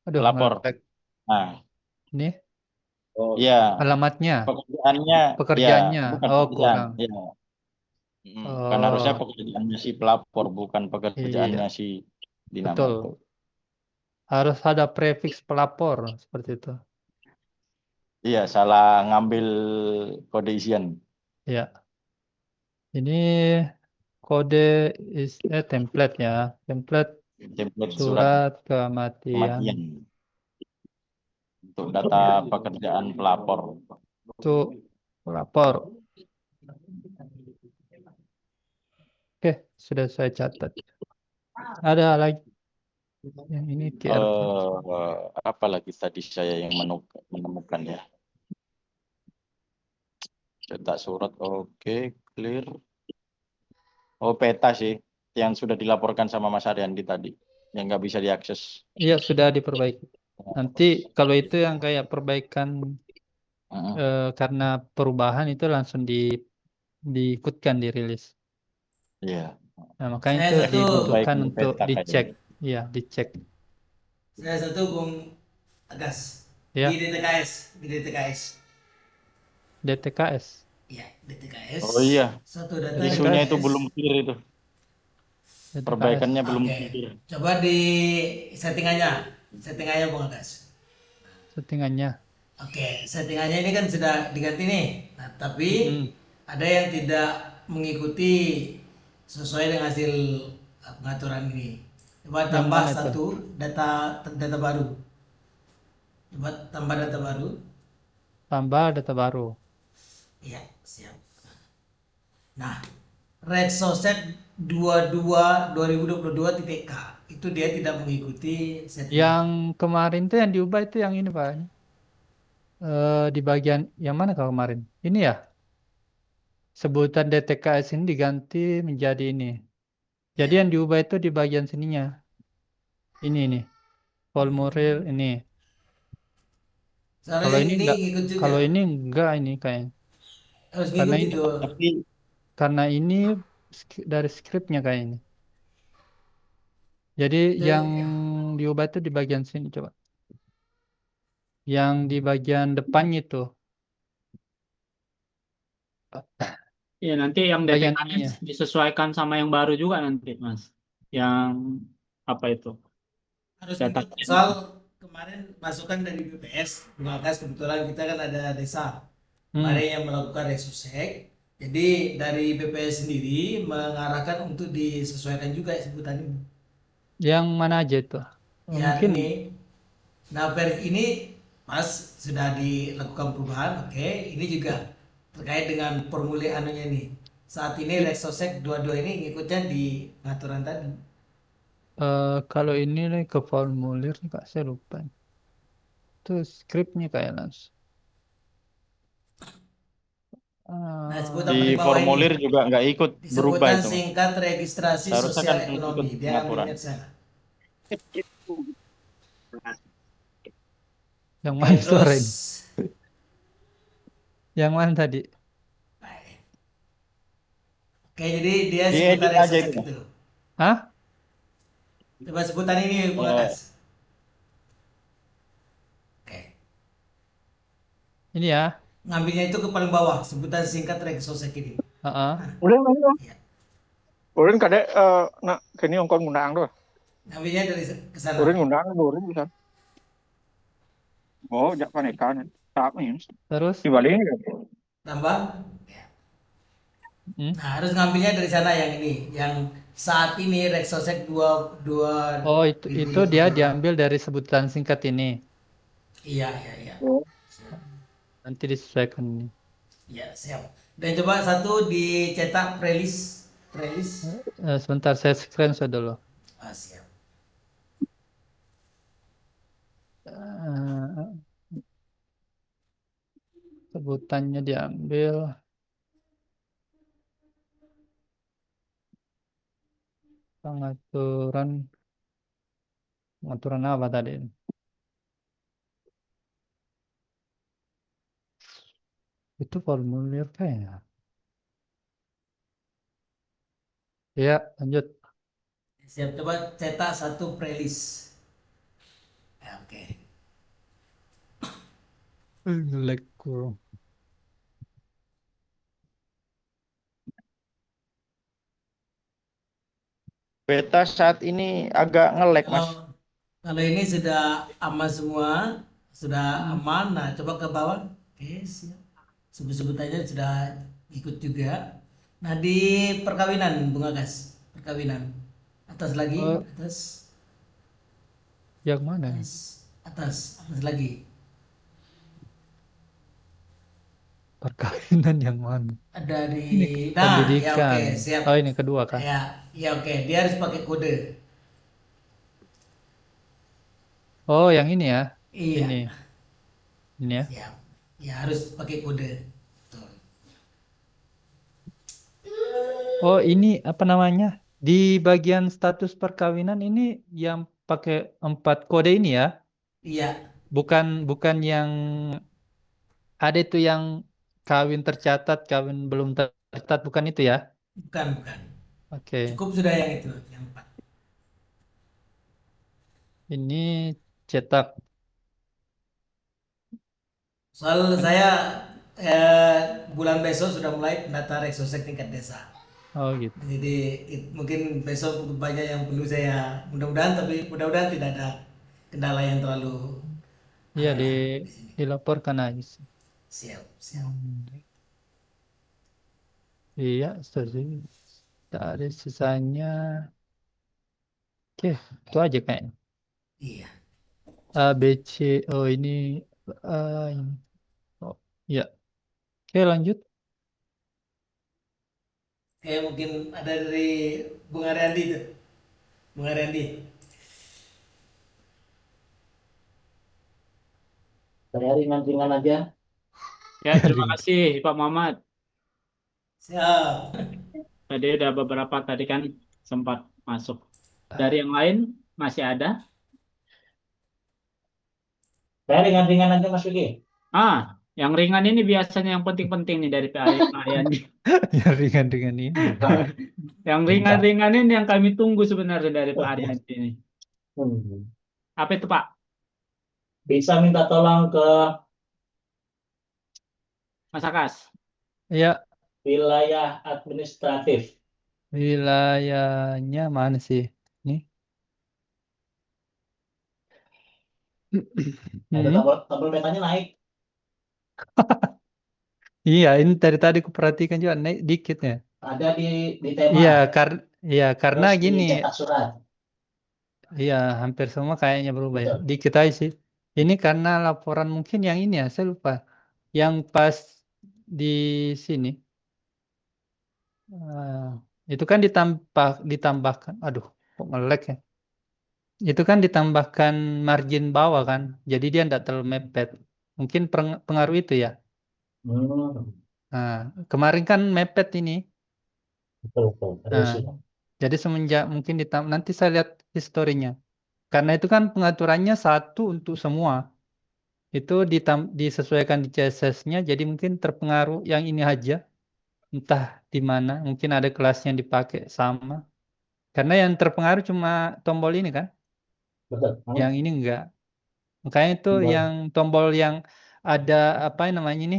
A: Aduh,
H: Pelapor.
A: ngelag.
H: Nah,
A: Ini
H: iya.
A: alamatnya.
H: Pekerjaannya. Ya, bukan
A: Oh,
H: pekerjaan.
A: kurang.
H: Ya. Kan harusnya
A: Oh,
H: pekerjaannya si pelapor, bukan pekerjaannya
A: iya.
H: si
A: Betul.
H: Dinamato.
A: Harus ada prefix pelapor seperti itu.
H: Iya, salah ngambil kode isian.
A: Ya. Ini kode template ya. Template
H: Template
A: surat kematian.
H: Untuk data pekerjaan pelapor.
A: Untuk pelapor. Oke, sudah saya catat. Ada lagi? Yang ini
H: Apa lagi tadi saya yang menemukan ya? Cetak surat, oke, clear. Oh, peta sih yang sudah dilaporkan sama Mas Ariandi tadi, yang nggak bisa diakses.
A: Iya, sudah diperbaiki. Nanti kalau itu yang kayak perbaikan karena perubahan itu langsung diikutkan dirilis.
H: Iya.
A: Nah, makanya itu dibutuhkan untuk dicek. Iya, dicek.
B: Saya satu Bung Agas.
A: Ya.
B: Di DTKS.
A: DTKS.
B: Iya, DTKS.
H: Oh iya.
B: Satu data
H: isunya
B: DTKS.
H: itu belum clear itu.
A: DTKS.
H: Perbaikannya belum clear.
B: Coba di settingannya Bung Agas.
A: Settingannya.
B: Oke, settingannya ini kan sudah diganti nih. Nah, tapi ada yang tidak mengikuti sesuai dengan hasil pengaturan ini. Coba tambah satu data baru. Coba tambah data baru.
A: Tambah data baru.
B: Iya, siap. Nah, Red Soset 22 2022.k itu dia tidak mengikuti setting.
A: Yang kemarin tuh yang diubah itu yang ini Pak. Di bagian yang mana kalau kemarin? Ini ya, sebutan DTKS ini diganti menjadi ini. Jadi
B: Ya.
A: yang diubah itu di bagian sininya. Ini nih, formulir ini.
B: Soalnya
A: Kalau
B: yang
A: ini
B: ini
A: enggak,
B: ngikut juga.
A: kalau ini enggak ini kayaknya.
B: Harus
A: Karena
B: ngikut
A: ini,
B: itu.
H: Tapi
A: karena ini dari skripnya kayaknya. Jadi yang
B: Ya.
A: diubah itu di bagian sini coba. Yang di bagian depannya itu.
D: Ya nanti yang
A: Bagian
D: DTKS
A: ininya.
D: disesuaikan sama yang baru juga nanti Mas. Yang apa itu?
B: Harus
D: Cetak.
B: ngikut. Soal kemarin masukan dari BPS, Bungkas kebetulan kita kan ada desa kemarin yang melakukan resusek. Jadi dari BPS sendiri mengarahkan untuk disesuaikan juga sebutan ini.
A: Yang mana aja itu?
B: Ya
A: Mungkin
B: ini. Nah, ini pas sudah dilakukan perubahan, oke. Ini juga terkait dengan formulir anunya nih. Saat ini Rexosec dua-dua ini ngikutnya di pengaturan tadi.
A: kalau ini nih ke formulir nih Kak, saya lupa. Itu skripnya kayak langsung.
B: Nah,
A: Ah,
B: sebutan
H: di
B: paling bawah
H: formulir
B: ini
H: juga nggak ikut berubah
B: disebutkan
H: itu, Mas.
B: singkat registrasi
H: Seharusnya
B: sosial
H: kan ikut
B: ekonomi. Dia
H: pengaturan.
B: ambilnya ke sana.
A: yang
B: Oke,
A: mana suara
B: terus
A: ini? Yang mana tadi?
B: baik. Oke, jadi dia
H: Diedit
B: sebutan
H: aja
B: Rexosec
H: itu, Mas.
B: itu.
A: Hah?
B: Coba sebutan ini Bung
H: Eh,
B: Akas. Oke.
A: Ini ya.
B: Ngambilnya itu ke paling bawah, sebutan singkat Rexosec ini.
A: Heeh.
E: Udah, udah.
B: Iya.
E: Urin kadek nak kini ongkon ngundang tuh.
B: Ngambilnya dari ke sana.
E: Urin ngundang, urin bisa. Oh, jak panekan. Tak nih.
A: Terus?
E: Dibalik.
B: Tambah. Ya.
A: Hmm?
B: Nah, harus ngambilnya dari sana yang ini, yang saat ini Rexosec dua dua
A: Oh, itu dia diambil dari sebutan singkat ini.
B: Iya, iya, iya.
A: Nanti disesuaikan ini.
B: Ya, siap. Dan coba satu dicetak prelis. Prelis.
A: Sebentar saya screenshot dulu.
B: Siap.
A: Eh, sebutannya diambil. Pengaturan apa tadi? Itu formulir kayaknya. Ya, lanjut.
B: Siap, coba cetak satu prelis. Ya, oke.
A: Nge-lag kurang.
H: Beta saat ini agak nge-lag, Mas.
B: Kalau ini sudah aman semua, sudah aman. Nah, coba ke bawah. Oke, siap. Sebut-sebutannya sudah ikut juga. Nah, di perkawinan, Bung Agas. Perkawinan. Atas lagi, atas,
A: Yang mana?
B: atas lagi.
A: Perkawinan yang mana?
B: Ada di,
A: Ini
B: nah, ya
A: pendidikan.
B: oke, siap.
A: Oh, ini kedua kan?
B: Ya, ya oke. Dia harus pakai kode.
A: Oh, yang ini ya.
B: Iya.
A: Ini ya.
B: Siap. Ya harus pakai kode. Betul.
A: Oh, ini apa namanya? Di bagian status perkawinan ini yang pakai 4 kode ini ya.
B: Iya,
A: Bukan yang ada itu yang kawin tercatat, kawin belum tercatat, bukan itu ya.
B: bukan.
A: Oke.
B: Cukup sudah yang itu, yang 4.
A: Ini cetak.
B: Soal saya bulan besok sudah mulai pendaftar Rexosec tingkat desa.
A: Oh, gitu.
B: Jadi mungkin besok banyak yang perlu saya mudah-mudahan, tapi mudah-mudahan tidak ada kendala yang terlalu
A: Iya,
B: di sini.
A: dilaporkan aja sih.
B: Siap.
A: Iya, setuju. Dari sisanya. Oke, itu aja kayaknya.
B: Iya.
A: A, B, C, oh ini. Ini. Oh, iya. Oke, lanjut.
B: Kayak mungkin ada dari Bung Ariandi tuh. Bung Ariandi.
I: Saya ringan-ringan aja.
D: Ya, terima kasih Pak Muhammad.
B: Siap.
D: Tadi ada beberapa tadi kan sempat masuk. Dari yang lain masih ada?
I: Saya ringan-ringan aja Mas Vicky.
D: Yang ringan ini biasanya yang penting-penting nih dari Pak Ariandi.
A: Yang ringan-ringan ini.
D: Yang ringan-ringan ini yang kami tunggu sebenarnya dari Pak Ariandi ini.
I: Hmm.
D: Apa itu Pak?
I: Bisa minta tolong ke
D: Mas Akas.
A: Ya,
I: wilayah administratif.
A: wilayahnya mana sih? Nih.
I: Ada
A: Hmm.
I: tombol petanya naik.
A: Iya, ini dari tadi aku perhatikan juga naik dikit ya.
I: Ada di tema.
A: Iya, karena
I: Terus
A: gini,
I: cetak surat.
A: iya hampir semua kayaknya berubah ya.
I: Betul.
A: Dikit aja sih. Ini karena laporan mungkin yang ini ya, saya lupa. Yang pas di sini, itu kan ditambahkan, aduh, kok nge-lag ya. Itu kan ditambahkan margin bawah kan, jadi dia tidak terlalu mepet. Mungkin pengaruh itu ya.
I: Hmm.
A: Nah, kemarin kan mepet ini.
I: Betul. Terus
A: Nah,
I: ya.
A: jadi semenjak mungkin nanti saya lihat historinya. Karena itu kan pengaturannya satu untuk semua. Itu disesuaikan di CSS-nya, jadi mungkin terpengaruh yang ini aja. Entah di mana, mungkin ada kelas yang dipakai sama. Karena yang terpengaruh cuma tombol ini kan,
I: Betul.
A: yang ini enggak. Makanya itu
I: Tombol.
A: yang tombol yang ada apa namanya ini,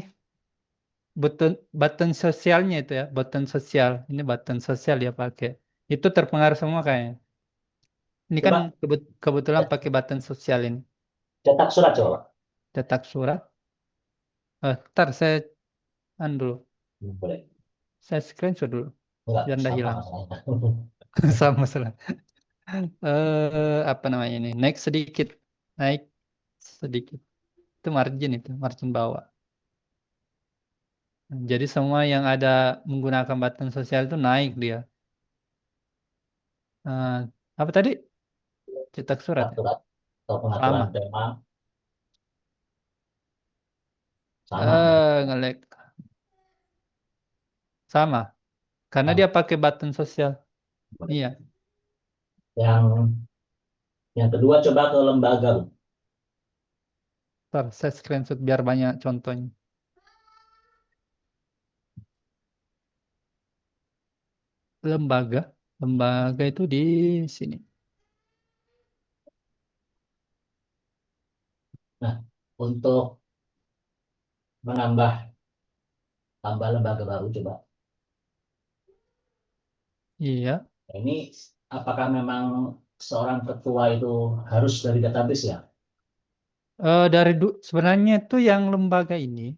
A: button sosialnya itu ya, button sosial. Ini button sosial dia pakai. Itu terpengaruh semua kayaknya. Ini kan
I: Coba
A: kebetulan pakai button sosial ini.
I: cetak surat coba.
A: Cetak surat. Ntar saya dulu.
I: Boleh.
A: Saya screenshot dulu.
I: Enggak,
A: Biar nggak
I: sama
A: hilang.
I: masalahnya.
A: Sama salah. Apa namanya ini? Naik sedikit. Naik sedikit. Itu margin bawah. Jadi semua yang ada menggunakan button sosial itu naik dia. Eh, apa tadi? Cetak surat
I: Cetak
A: ya?
I: surat atau pengaturan
A: Sama.
I: tema sama.
A: Nge-lag. Sama. Karena
I: Sama.
A: dia pakai button sosial. Iya.
I: Yang kedua coba ke lembaga.
A: Ntar saya screenshot biar banyak contohnya. Lembaga. Lembaga itu di sini.
I: Nah, untuk menambah tambah lembaga baru coba.
A: Iya.
I: Nah, ini apakah memang seorang ketua itu harus dari database ya?
A: Sebenarnya itu yang lembaga ini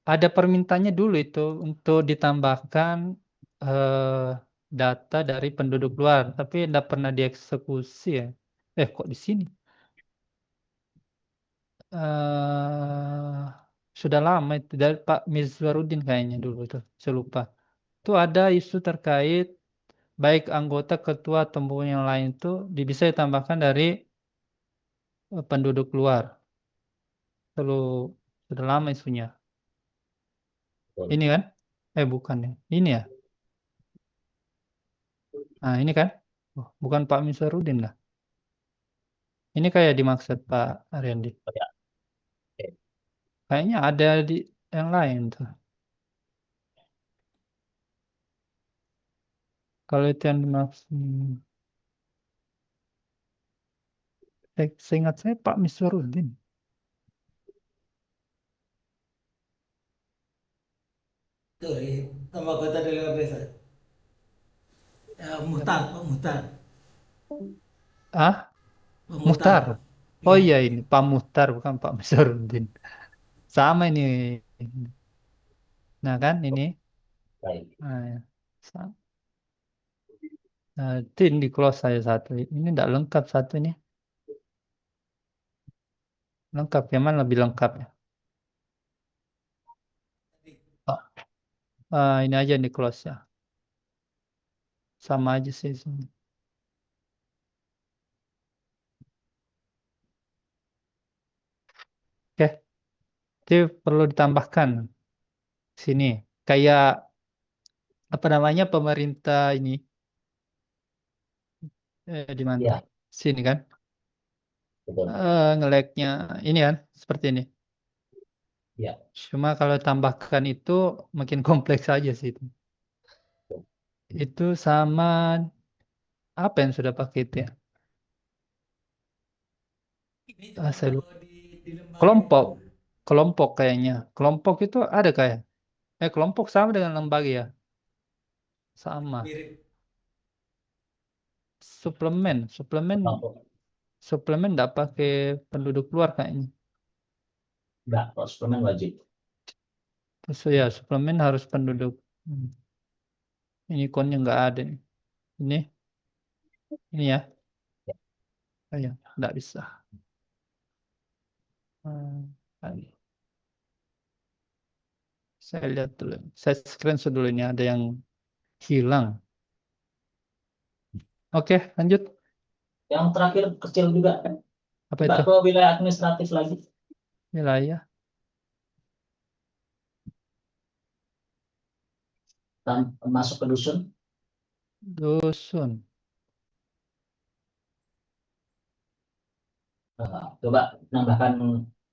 A: ada permintaannya dulu itu untuk ditambahkan eh, data dari penduduk luar, tapi tidak pernah dieksekusi ya. Kok di sini? eh Sudah lama itu dari Pak Mizwarudin kayaknya dulu itu, saya lupa. Itu ada isu terkait baik anggota, ketua, atau yang lain itu bisa ditambahkan dari penduduk luar. Terlalu sudah lama isunya.
I: Betul.
A: Ini kan? Bukan ya. Ini ya. Nah, ini kan? Oh, bukan Pak Misarudin lah. Ini kayak dimaksud Pak Ariandi.
I: Oh, ya. Oke.
A: Kayaknya ada di yang lain tuh. Kalau itu yang dimaksud, seingat saya Pak Misarudin.
B: Tuh, tambah kota dari desa. Muhtar, Pak Muhtar.
A: Ah,
B: Pak
A: Muhtar.
B: Muhtar.
A: Oh
B: Iya.
A: iya, ini Pak Muhtar bukan Pak Misarudin. Sama ini. Nah kan ini.
I: Baik.
A: Nah, ya. Nah, itu yang di close saya satu. Ini tidak lengkap satu ini. Lengkap, yang mana lebih lengkap ya? Oh, ini aja di close ya. Sama aja sih. Berarti perlu ditambahkan sini. Kayak apa namanya pemerintah ini di mana?
I: Iya,
A: Sini kan?
I: betul.
A: Ngeleknya ini kan seperti ini.
I: Iya.
A: Cuma kalau tambahkan itu makin kompleks aja sih itu. Itu sama apa yang sudah pakai itu ya?
B: Ini
A: Saya
B: kalau
A: lupa.
B: di lembaga
A: Kelompok,
B: itu
A: kelompok kayaknya. Kelompok itu ada kayak. Kelompok sama dengan lembaga ya? Sama.
B: mirip.
A: Suplemen,
I: Kelompok.
A: suplemen enggak pakai penduduk luar kayaknya.
I: Enggak, kalau suplemen wajib.
A: Terus ya suplemen harus penduduk. Ini ikonnya nggak ada nih. Ini ya. Ya, nggak bisa. Tadi. Saya lihat dulu. Saya screenshot dulu ini ada yang hilang. Oke, lanjut.
I: Yang terakhir kecil juga.
A: Apa
I: Mbak
A: itu?
I: ke wilayah administratif lagi.
A: Wilayah.
I: Masuk ke dusun.
A: Dusun.
I: Coba nambahkan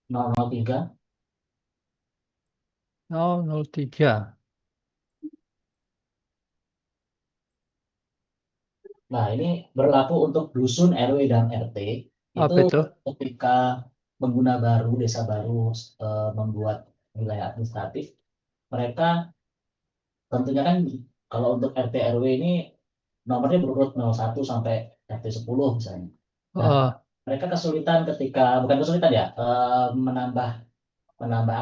I: 003.
A: 003.
I: Nah, ini berlaku untuk dusun, RW, dan RT.
A: Apa
I: Itu
A: itu?
I: ketika pengguna baru, desa baru membuat wilayah administratif, mereka tentunya kan kalau untuk RT RW ini nomornya berurut 01 sampai RT 10 misalnya. Nah, mereka kesulitan ketika, bukan kesulitan ya, menambah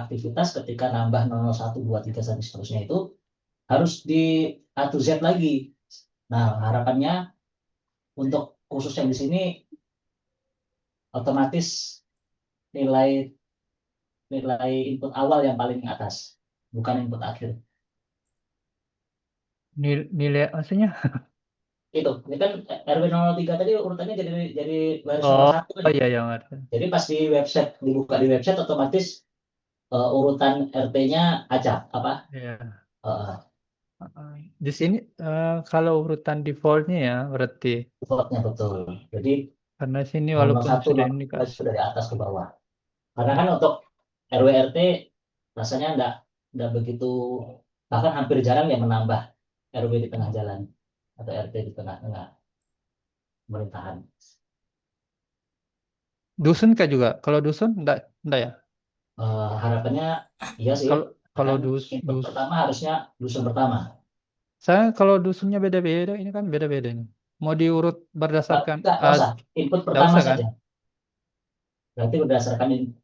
I: aktivitas ketika nambah 01, 2, 3, sampai seterusnya itu harus di A to Z lagi. Nah, harapannya untuk khusus yang di sini otomatis nilai input awal yang paling atas, bukan input akhir.
A: Nilai maksudnya?
I: Itu, ini kan RW 003 tadi urutannya jadi baris 01 kan.
A: Iya, yang ada.
I: Jadi pas di website, dibuka di website otomatis urutan RT-nya acak apa?
A: Iya.
I: Uh,
A: Di sini kalau urutan defaultnya ya berarti.
I: Defaultnya betul. Jadi
A: Karena sini
I: 01,
A: walaupun sudah
I: 02
A: indikasi.
I: itu dari atas ke bawah. Karena kan untuk RW RT rasanya enggak begitu, bahkan hampir jarang yang menambah RW di tengah jalan atau RT di tengah-tengah pemerintahan.
A: Dusun kah juga? Kalau dusun enggak ya?
I: Harapannya iya sih.
A: Kalau
I: input pertama harusnya dusun pertama.
A: Saya kalau dusunnya beda-beda, ini kan beda-beda nih. Mau diurut berdasarkan
I: Enggak usah. Input pertama
A: usah, kan?
I: saja. Berarti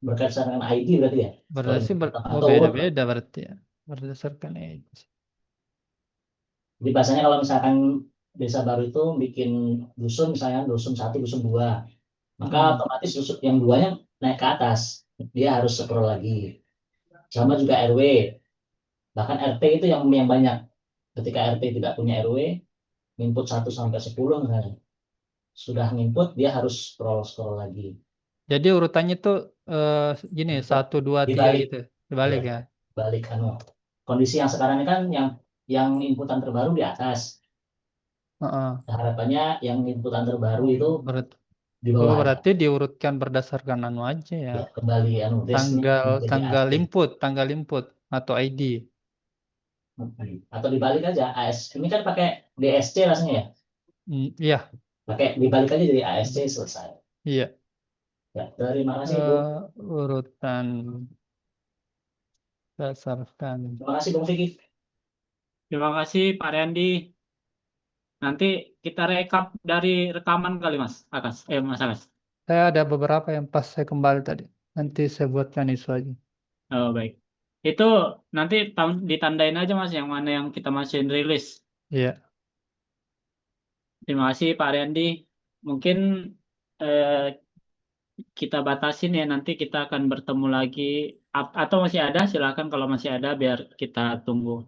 I: berdasarkan ID berarti ya?
A: Berarti
I: Atau urut.
A: beda-beda berarti ya. Berdasarkan ID.
I: Jadi bahasanya kalau misalkan desa baru itu bikin dusun, misalnya dusun 1, dusun 2, maka otomatis dusun yang 2-nya naik ke atas. Dia harus scroll lagi. Sama juga RW. Bahkan RT itu yang banyak. Ketika RT tidak punya RW, input 1 sampai 10 misalnya. Sudah input, dia harus scroll lagi.
A: Jadi urutannya tuh gini, 1, 2, 3 gitu. Dibalik ya.
I: Balik kondisi yang sekarang ini kan yang inputan terbaru di atas. Harapannya yang inputan terbaru itu di bawah.
A: Berarti diurutkan berdasarkan aja ya.
I: Kembali
A: tanggal input atau ID.
I: Atau dibalik aja AS. Ini kan pakai DSC rasanya ya?
A: Iya.
I: Pakai dibalik aja jadi ASC, selesai.
A: Iya.
I: Ya, terima kasih Bu.
A: Urutan berdasarkan.
I: Terima kasih Bung Vicky.
D: Terima kasih Pak Randi. Nanti kita rekap dari rekaman kali Mas Akas. Mas Akas.
A: Saya ada beberapa yang pas saya kembali tadi. Nanti saya buatkan isu aja.
D: Oh baik. Itu nanti ditandain aja Mas yang mana yang kita masukin rilis.
A: Iya.
D: Terima kasih Pak Randi. Mungkin kita batasin ya, nanti kita akan bertemu lagi. Atau masih ada, silakan kalau masih ada biar kita tunggu.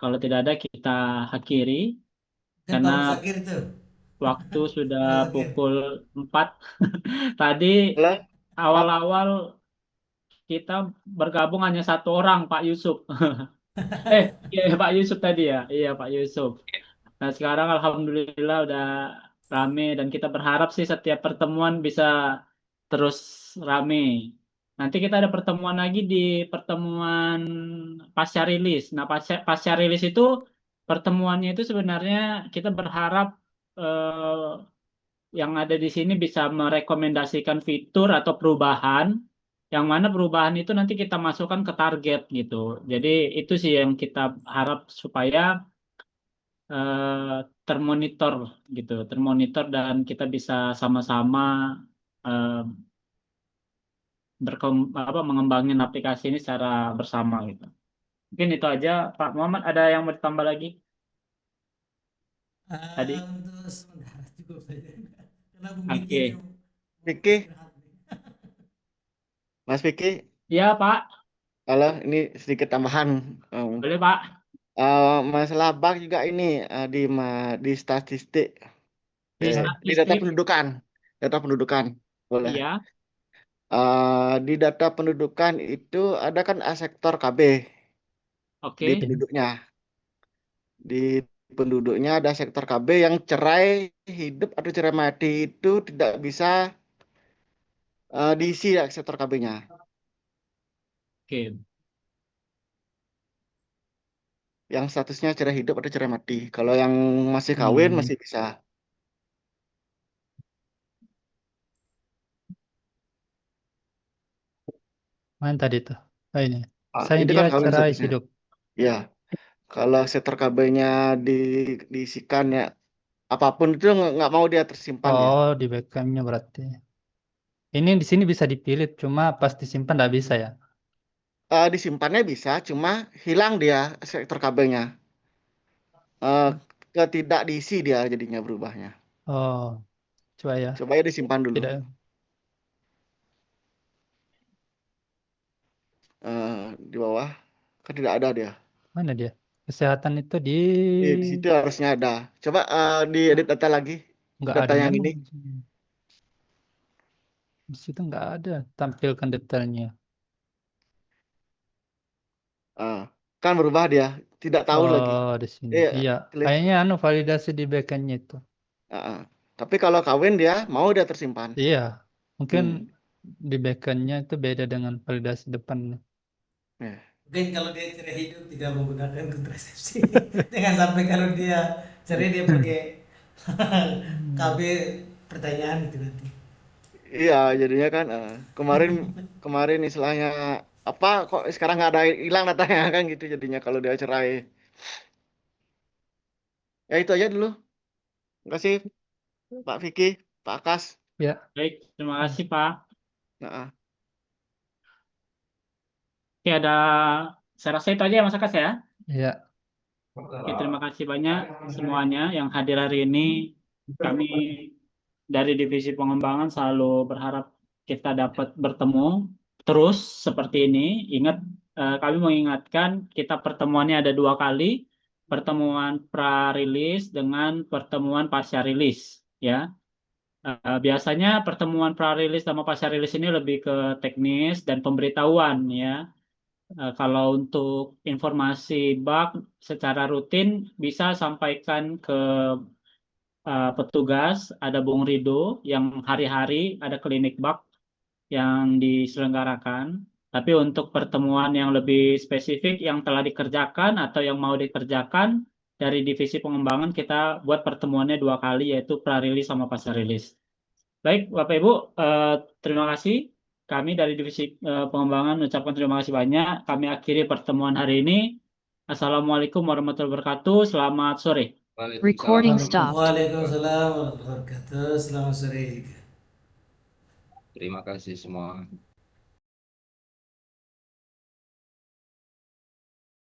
D: Kalau tidak ada kita akhiri.
B: Kan
D: Karena
B: baru akhir tuh.
D: waktu sudah pukul 4. Tadi awal-awal kita bergabung hanya satu orang, Pak Yusuf. Iya Pak Yusuf tadi ya. Iya Pak Yusuf. Nah sekarang alhamdulillah udah rame dan kita berharap sih setiap pertemuan bisa terus rame. Nanti kita ada pertemuan lagi di pertemuan pasca rilis. Nah pasca rilis itu pertemuannya itu sebenarnya kita berharap yang ada di sini bisa merekomendasikan fitur atau perubahan, yang mana perubahan itu nanti kita masukkan ke target gitu. Jadi itu sih yang kita harap supaya termonitor gitu, termonitor dan kita bisa sama-sama eh, mengembangin aplikasi ini secara bersama gitu. Mungkin itu aja, Pak Muhammad. Ada yang mau ditambah lagi tadi?
B: Untuk sementara cukup saja. Karena Bung
D: Oke.
B: Vicky ini
E: Vicky,
B: istirahat nih.
E: Mas Vicky,
D: Iya Pak,
E: halo, ini sedikit tambahan.
D: boleh Pak.
E: Masalah bug juga ini di statistik,
D: Di
E: di data
D: statistik,
E: pendudukan, boleh.
D: iya,
E: Di data pendudukan itu ada kan sektor KB
D: oke.
E: di penduduknya. Di penduduknya ada sektor KB yang cerai hidup atau cerai mati itu tidak bisa diisi ya, sektor KB-nya.
D: Oke.
E: Yang statusnya cerai hidup atau cerai mati. Kalau yang masih kawin masih bisa.
A: Mana tadi tuh? Oh ini. Saya
E: Itu
A: dia
E: kan kawin
A: cerai
E: statusnya.
A: hidup.
E: Ya, kalau sektor KB-nya diisikan ya, apapun itu nggak mau dia tersimpan ya.
A: Oh, di background-nya berarti. Ini di sini bisa dipilih, cuma pas disimpan nggak bisa ya.
E: Disimpannya bisa, cuma hilang dia sektor KB-nya. Tidak diisi dia jadinya berubahnya.
A: Oh, coba ya.
E: Coba ya disimpan dulu.
A: Tidak.
E: Di bawah kan tidak ada dia.
A: Mana dia? Kesehatan itu
E: Di situ harusnya ada. Coba diedit data lagi.
A: nggak
E: Data
A: ada
E: yang
A: memang.
E: ini.
A: Di situ nggak ada tampilkan detailnya.
E: Kan berubah dia. Tidak tahu lagi.
A: Oh, di sini. Iya,
E: Klik.
A: kayaknya validasi di backend-nya itu.
E: Tapi kalau kawin dia mau dia tersimpan.
A: Iya, mungkin di backend-nya itu beda dengan validasi depannya.
B: Mungkin kalau dia cerai hidup tidak menggunakan kontrasepsi. Jangan sampai kalau dia cerai dia pakai KB pertanyaan itu nanti.
E: Iya, jadinya kan kemarin istilahnya apa kok sekarang nggak ada, hilang datanya kan gitu jadinya kalau dia cerai. Ya itu aja dulu. Terima kasih Pak Vicky, Pak Akas.
A: Ya.
D: Baik, terima kasih Pak. Oke, saya rasa itu aja ya Mas Akas ya.
A: Iya.
D: Oke, terima kasih banyak semuanya yang hadir hari ini. Kami dari Divisi Pengembangan selalu berharap kita dapat bertemu terus seperti ini. Ingat, kami mengingatkan kita pertemuannya ada 2 kali, pertemuan pra-rilis dengan pertemuan pasca rilis, ya. Biasanya pertemuan pra-rilis sama pasca rilis ini lebih ke teknis dan pemberitahuan, ya. Kalau untuk informasi bug secara rutin bisa sampaikan ke petugas, ada Bung Rido yang hari-hari ada klinik bug yang diselenggarakan. Tapi untuk pertemuan yang lebih spesifik yang telah dikerjakan atau yang mau dikerjakan dari divisi pengembangan kita buat pertemuannya 2 kali yaitu pra-rilis sama pasca rilis. Baik, Bapak Ibu, terima kasih. Kami dari divisi pengembangan ucapkan terima kasih banyak. Kami akhiri pertemuan hari ini. Assalamualaikum warahmatullahi wabarakatuh. Selamat sore.
J: Recording stopped.
B: Waalaikumsalam warahmatullahi wabarakatuh. Selamat sore.
C: Terima kasih semua.